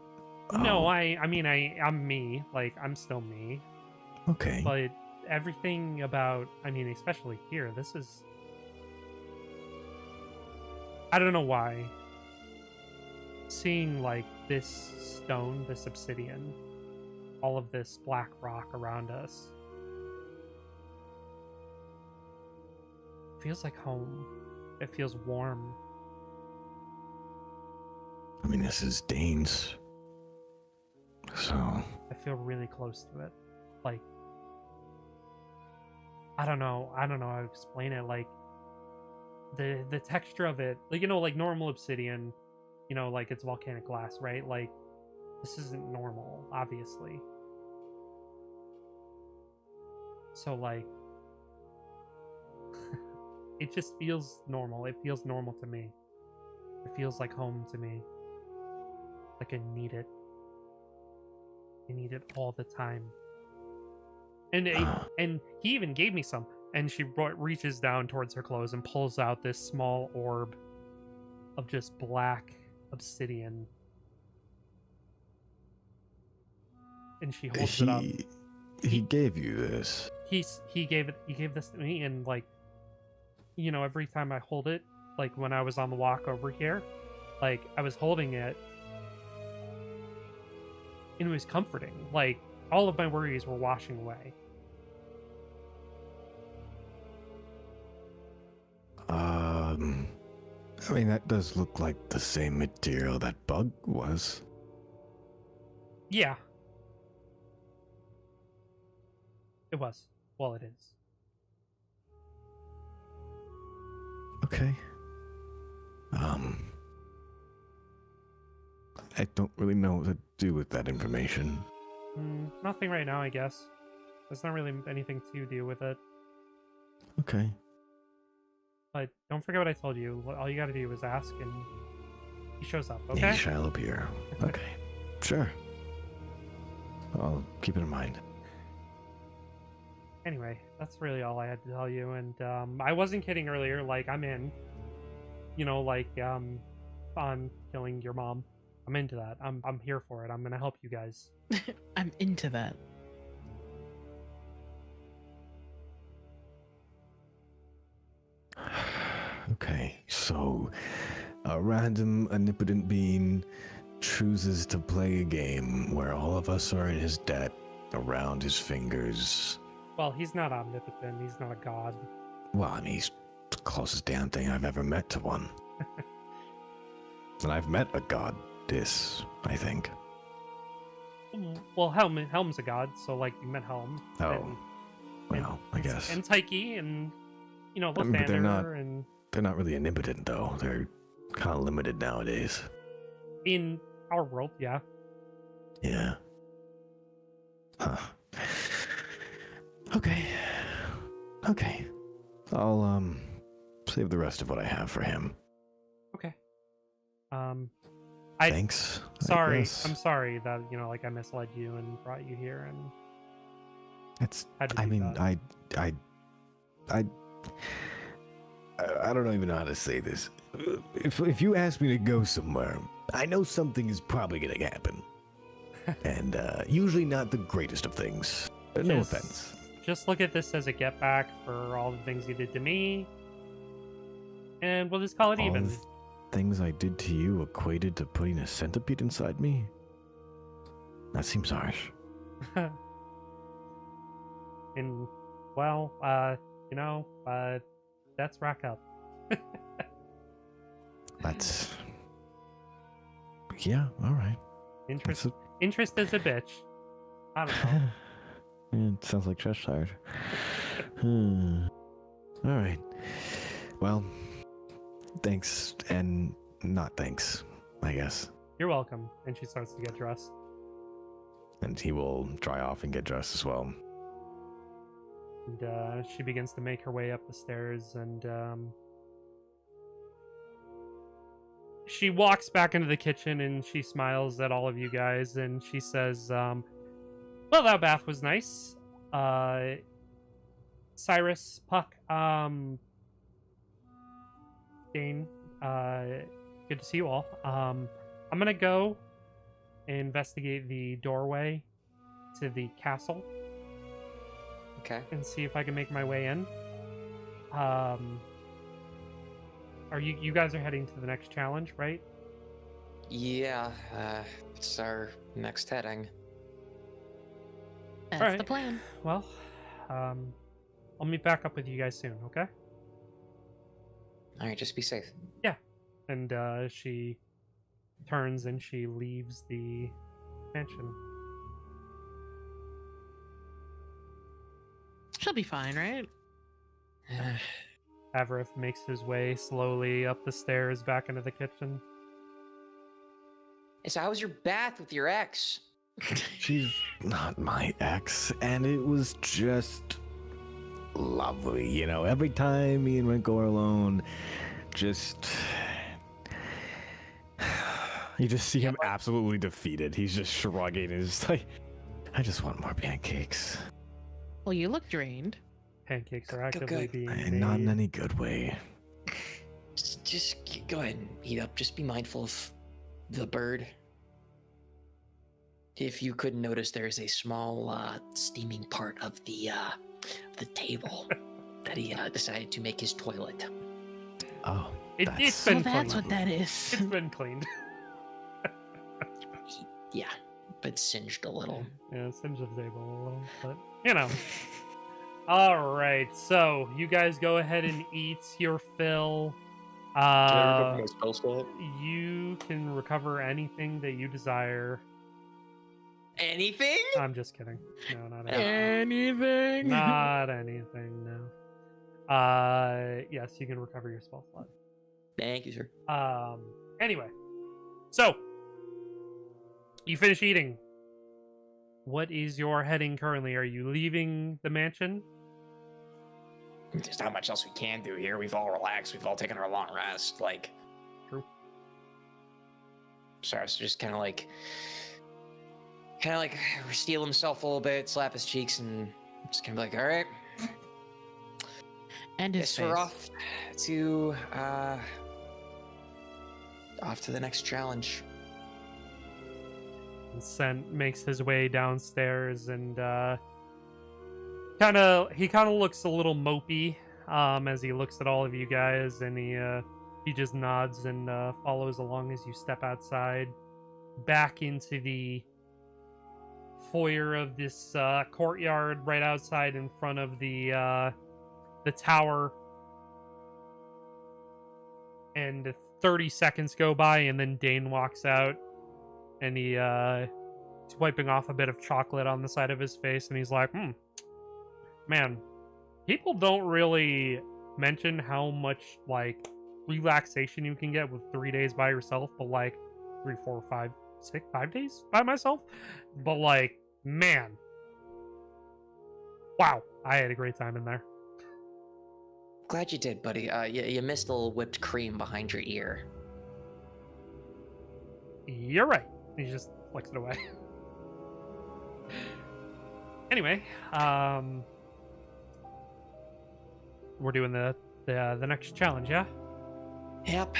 No, oh, I mean, I'm me. Like, I'm still me. Okay. But everything about, I mean, especially here, this is... I don't know why. Seeing, like, this stone, this obsidian, all of this black rock around us, feels like home. It feels warm. I mean, this is Dane's. So... I feel really close to it. Like, I don't know how to explain it. Like, the texture of it, like, you know, like normal obsidian, you know, like it's volcanic glass, right? Like, this isn't normal, obviously. So, like, it just feels normal. It feels normal to me. It feels like home to me. Like I need it. I need it all the time. And and he even gave me some. And she reaches down towards her clothes and pulls out this small orb of just black obsidian. And she holds it up. He gave you this. He gave this to me, and like, you know, every time I hold it, like when I was on the walk over here, like I was holding it, and it was comforting. Like all of my worries were washing away. I mean, that does look like the same material that bug was. Yeah. It was. Well, it is. Okay. I don't really know what to do with that information. Nothing right now, I guess. There's not really anything to do with it. Okay. But don't forget what I told you. All you gotta do is ask, and he shows up, okay? He shall appear. Okay. Sure. I'll keep it in mind. Anyway, that's really all I had to tell you, and I wasn't kidding earlier. Like, I'm in. You know, like, on killing your mom. I'm into that. I'm here for it. I'm gonna help you guys. I'm into that. Okay, so a random omnipotent being chooses to play a game where all of us are in his debt around his fingers. Well, he's not omnipotent. He's not a god. Well, I mean, he's the closest damn thing I've ever met to one. And I've met a goddess, I think. Well, Helm's a god, so like you met Helm. Oh, well, I guess. And Tyche, and you know, I mean, but Lathander, and they're not really omnipotent though. They're kind of limited nowadays. in our world, yeah. Yeah. Huh. Okay. Okay. I'll save the rest of what I have for him. Okay. Thanks. Sorry, guess. I'm sorry that like I misled you and brought you here, and It's. had to I do mean, that. I don't even know how to say this. If you ask me to go somewhere, I know something is probably gonna happen, and usually not the greatest of things. No Just- offense. Just look at this as a get back for all the things you did to me, and we'll just call it All even. the things I did to you equated to putting a centipede inside me? That seems harsh. And well, that's rack up. That's. Yeah, alright. Interest is a bitch. I don't know. Yeah, it sounds like Cheshire. Alright. Well, thanks and not thanks, I guess. You're welcome. And she starts to get dressed. And he will dry off and get dressed as well. And she begins to make her way up the stairs, and she walks back into the kitchen, and she smiles at all of you guys, and she says, well, that bath was nice. Cyrus, Puck, Dane, good to see you all. I'm gonna go investigate the doorway to the castle Okay. and see if I can make my way in. Are you guys are heading to the next challenge, right? Yeah, it's our next heading. That's Alright. the plan. Well, I'll meet back up with you guys soon, okay? All right, just be safe. And she turns and she leaves the mansion. She'll be fine, right? Avarith makes his way slowly up the stairs back into the kitchen. So how was your bath with your ex? She's not my ex, and it was just lovely. You know, every time me and Renko are alone, just. You just see him absolutely defeated. He's just shrugging. He's like, I just want more pancakes. Well, you look drained. Pancakes are Go, actively go. being And not in made. any good way. Just go ahead and eat up. Just be mindful of the bird. if you could notice, there's a small steaming part of the table that he decided to make his toilet. Oh, It's So been that's cleaned. what that is. It's been cleaned. Yeah, but singed a little. Yeah, singe the table a little, but you know. All right, so you guys go ahead and eat your fill. Can I recover my spell slot? You can recover anything that you desire. Anything? I'm just kidding. No, not anything. Anything? Not anything. No. Yes, you can recover your spell slot. Thank you, sir. Anyway, so you finish eating. What is your heading currently? Are you leaving the mansion? There's not much else we can do here. We've all relaxed. We've all taken our long rest. Like, True. Cyrus just kind of like steal himself a little bit, slap his cheeks, and just kind of like, all right, And his guess face. we're off to the next challenge. And Sent makes his way downstairs and he kind of looks a little mopey as he looks at all of you guys, and he just nods and follows along as you step outside back into the foyer of this courtyard right outside in front of the tower. And 30 seconds go by, and then Dane walks out, and he's wiping off a bit of chocolate on the side of his face, and he's like, man, people don't really mention how much, like, relaxation you can get with 3 days by yourself, but, like, 3, 4, 5, 6, 5 days by myself? But, like, man. Wow, I had a great time in there. Glad you did, buddy. You missed a little whipped cream behind your ear. You're right. He just flicks it away. Anyway, we're doing the next challenge, yeah? Yep.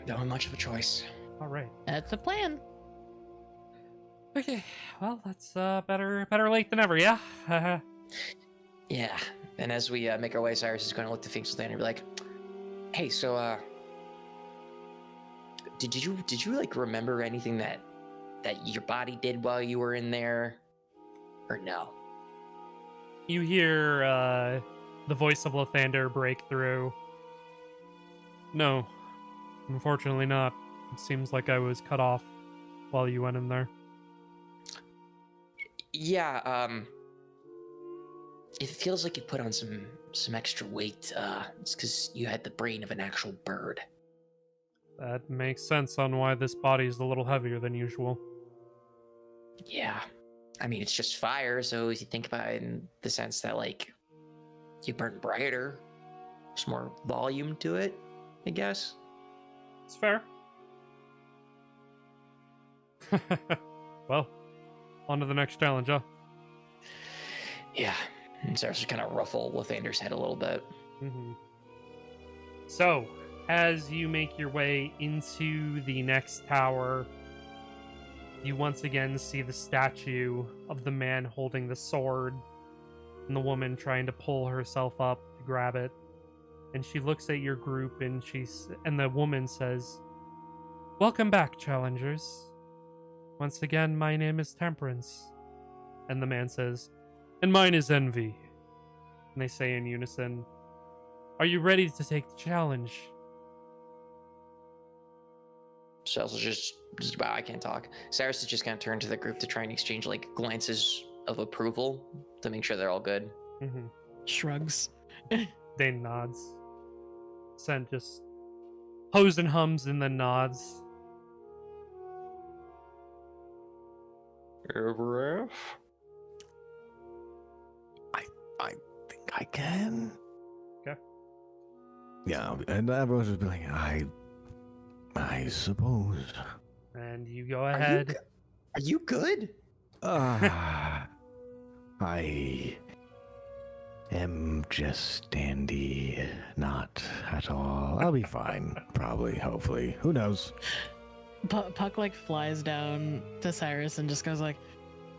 Don't have much of a choice. All right. That's the plan. Okay. Well, that's better late than never, yeah. Yeah. And as we make our way, Cyrus is going to look to Finks with and be like, "Hey, so did you like remember anything that your body did while you were in there, or no?" You hear the voice of Lathander break through. No, unfortunately not. It seems like I was cut off while you went in there. Yeah. It feels like you put on some extra weight. It's because you had the brain of an actual bird. That makes sense on why this body is a little heavier than usual. Yeah. I mean, it's just fire, so if you think about it in the sense that, like, you burn brighter, there's more volume to it, I guess. It's fair. Well, on to the next challenge, huh? Yeah. And Cyrus just kind of ruffle Lathander's head a little bit. Mm-hmm. So, as you make your way into the next tower, you once again see the statue of the man holding the sword and the woman trying to pull herself up to grab it. And she looks at your group and the woman says, "Welcome back, challengers. Once again, my name is Temperance." And the man says, "And mine is Envy." And they say in unison, "Are you ready to take the challenge?" Cyrus is just wow, I can't talk. Cyrus is just gonna turn to the group to try and exchange like glances of approval to make sure they're all good. Mm-hmm. Shrugs. Dane nods. Sent just hoes and hums and then nods. Ever? I think I can. Okay. Yeah, and everyone's just be like, I suppose. And you go ahead. Are you good? I am just dandy, not at all. I'll be fine, probably, hopefully. Who knows? Puck like flies down to Cyrus and just goes like,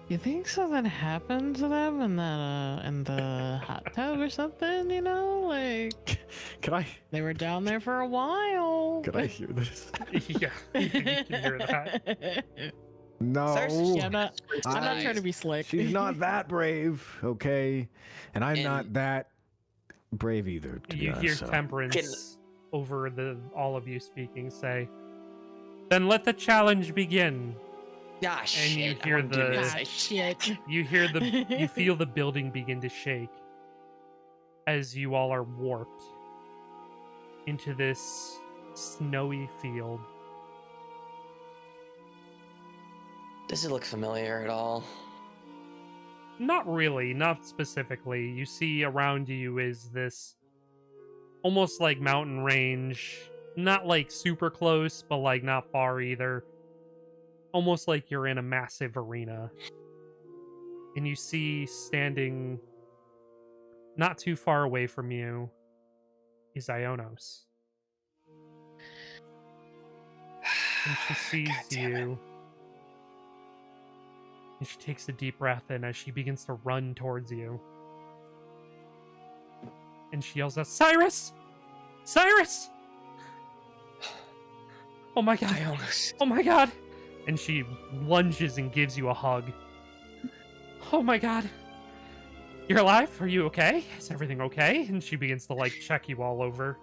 "You think something happened to them in the hot tub or something? You know, like Can I they were down there for a while." hear this? Yeah, you can hear that. No. Cyrus is Yeah, I'm not trying to be slick. She's not that brave, okay? And I'm And- not that brave either. To be You honest, hear so. Temperance over all of you speaking say, "Then let the challenge begin." Ah, shit. you I hear wanna do this. Ah, shit. You feel the building begin to shake as you all are warped into this snowy field. Does it look familiar at all? Not really, not specifically. You see around you is this almost like mountain range, not like super close, but like not far either. Almost like you're in a massive arena. And you see standing not too far away from you is Ionos. And she sees God damn it. you. And she takes a deep breath in as she begins to run towards you. And she yells out, "Cyrus! Cyrus!" Oh my god. Ionos. Oh my god. And she lunges and gives you a hug. Oh my god. You're alive? Are you okay? Is everything okay? And she begins to like check you all over.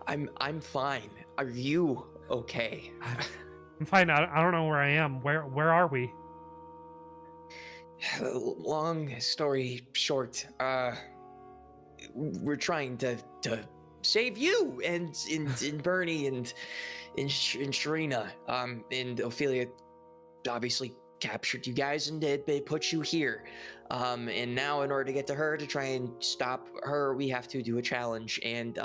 I'm fine. Are you okay? I'm fine. I don't know where I am. Where are we? Long story short, we're trying to save you and Bernie and Sharina. And Ophelia obviously captured you guys and they put you here. And now in order to get to her to try and stop her, we have to do a challenge. And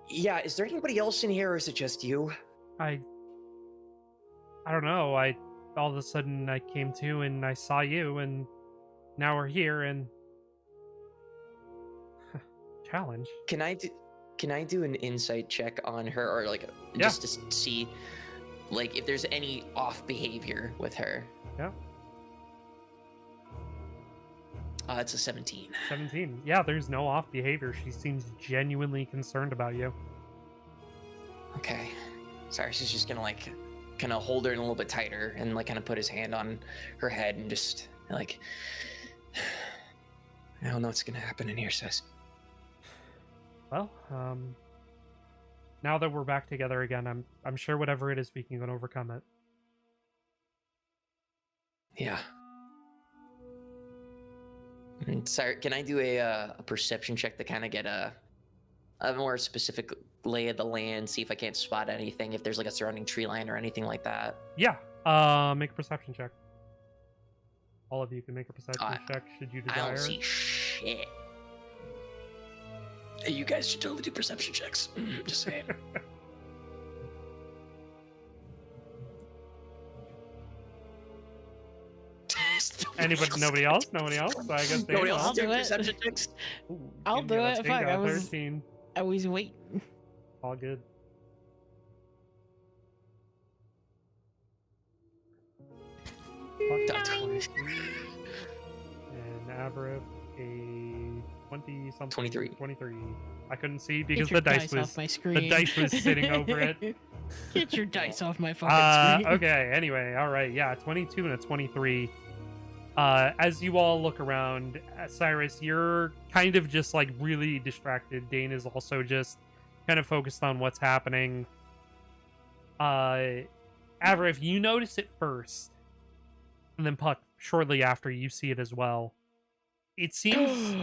yeah, is there anybody else in here, or is it just you? I don't know. All of a sudden I came to and I saw you, and now we're here and challenge. Can I do an insight check on her, or like Yeah. just to see like if there's any off behavior with her? Yeah. It's a 17. 17. Yeah, there's no off behavior. She seems genuinely concerned about you. Okay. Cyrus is just gonna like kind of hold her in a little bit tighter and like kind of put his hand on her head and just like, I don't know what's gonna happen in here, sis. Well, now that we're back together again, I'm sure whatever it is, we can overcome it. Yeah. And sorry, can I do a perception check to kind of get a more specific lay of the land, see if I can't spot anything, if there's like a surrounding tree line or anything like that? Yeah. Make a perception check. All of you can make a perception check should you I desire. don't see shit. You guys should totally do perception checks. Just saying. Nobody else? Nobody else? So I guess Nobody else I'll is doing do it. perception checks? Ooh, I'll yeah, do let's it. see, Fuck, got I a was 13. waiting. All good. Got 23. And Avril a 20 something. 23. 23. I couldn't see Get because your the dice off was my screen. the dice was sitting over it. Get your dice off my fucking screen. Okay, anyway, alright, yeah, 22 and a 23. As you all look around, Cyrus, you're kind of just like really distracted. Dane is also just kind of focused on what's happening. Avril, you notice it first, and then Puck, shortly after, you see it as well. It seems...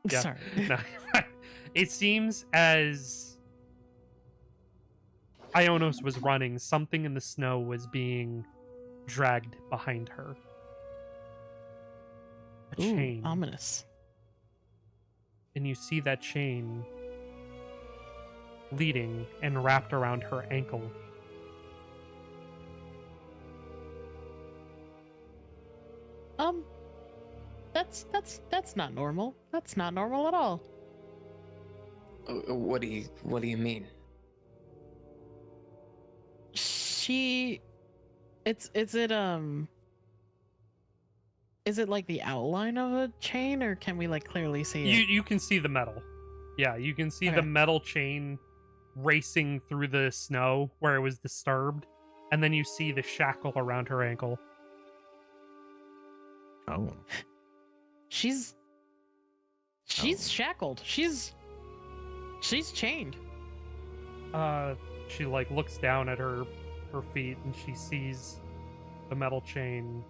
Yeah. Sorry. No, it seems as Ionos was running, something in the snow was being dragged behind her. A Ooh, chain. ominous. And you see that chain leading and wrapped around her ankle. That's not normal. That's not normal at all. What do you mean? she? Is it like the outline of a chain, or can we like clearly see it? You can see the metal. Yeah, you can see the Okay. metal chain racing through the snow where it was disturbed, and then you see the shackle around her ankle. Oh. She's Oh. shackled. She's chained. She like looks down at her feet and she sees the metal chain.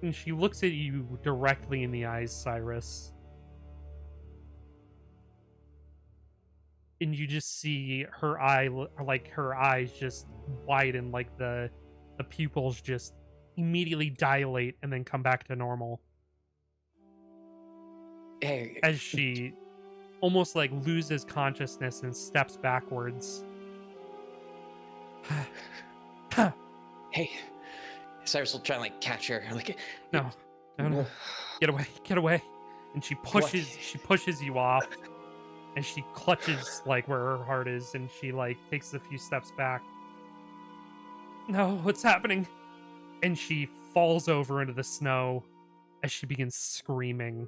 And she looks at you directly in the eyes, Cyrus. And you just see her her eyes just widen, like the pupils just immediately dilate and then come back to normal. Hey, As she almost like loses consciousness and steps backwards. hey. Cyrus will try and like catch her. Like, No. Get away. And she pushes you off. And she clutches like where her heart is, and she like takes a few steps back. No, what's happening? And she falls over into the snow as she begins screaming.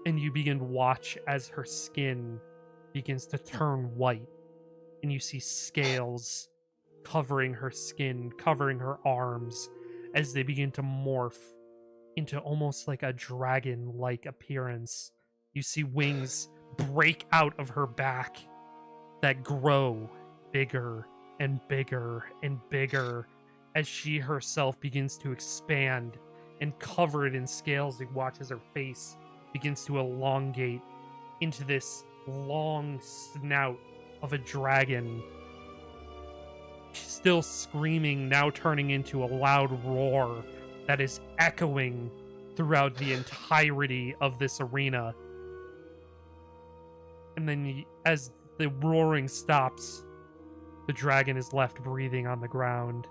And you begin to watch as her skin begins to turn white. And you see scales covering her skin, covering her arms, as they begin to morph into almost like a dragon-like appearance. You see wings break out of her back that grow bigger and bigger and bigger as she herself begins to expand, and covered in scales, you watch as her face begins to elongate into this long snout of a dragon. She's still screaming, now turning into a loud roar that is echoing throughout the entirety of this arena. And then as the roaring stops, the dragon is left breathing on the ground.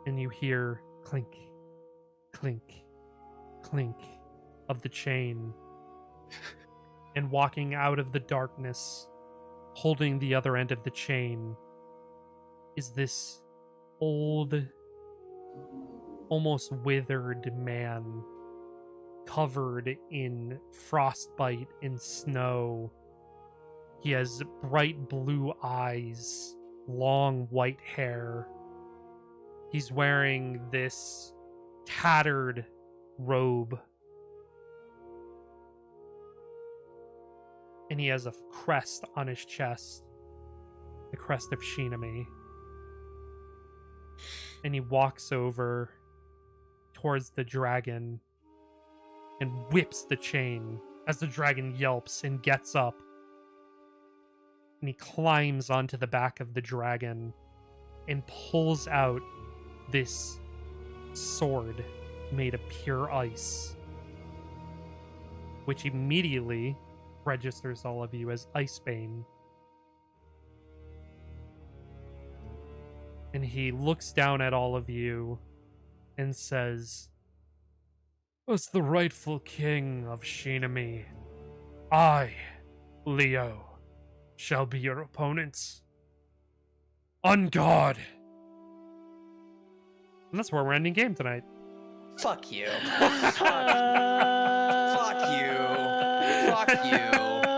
And you hear clink, clink, clink of the chain. And walking out of the darkness, holding the other end of the chain, is this old, almost withered man, covered in frostbite and snow. He has bright blue eyes, long white hair. He's wearing this tattered robe. And he has a crest on his chest, the crest of Shinami. And he walks over towards the dragon and whips the chain as the dragon yelps and gets up. And he climbs onto the back of the dragon and pulls out this sword made of pure ice, which immediately registers all of you as Icebane. And he looks down at all of you and says, "As the rightful king of Shinami, I, Leo, shall be your opponents. On guard!" And that's where we're ending game tonight. fuck you. Fuck you. Fuck you.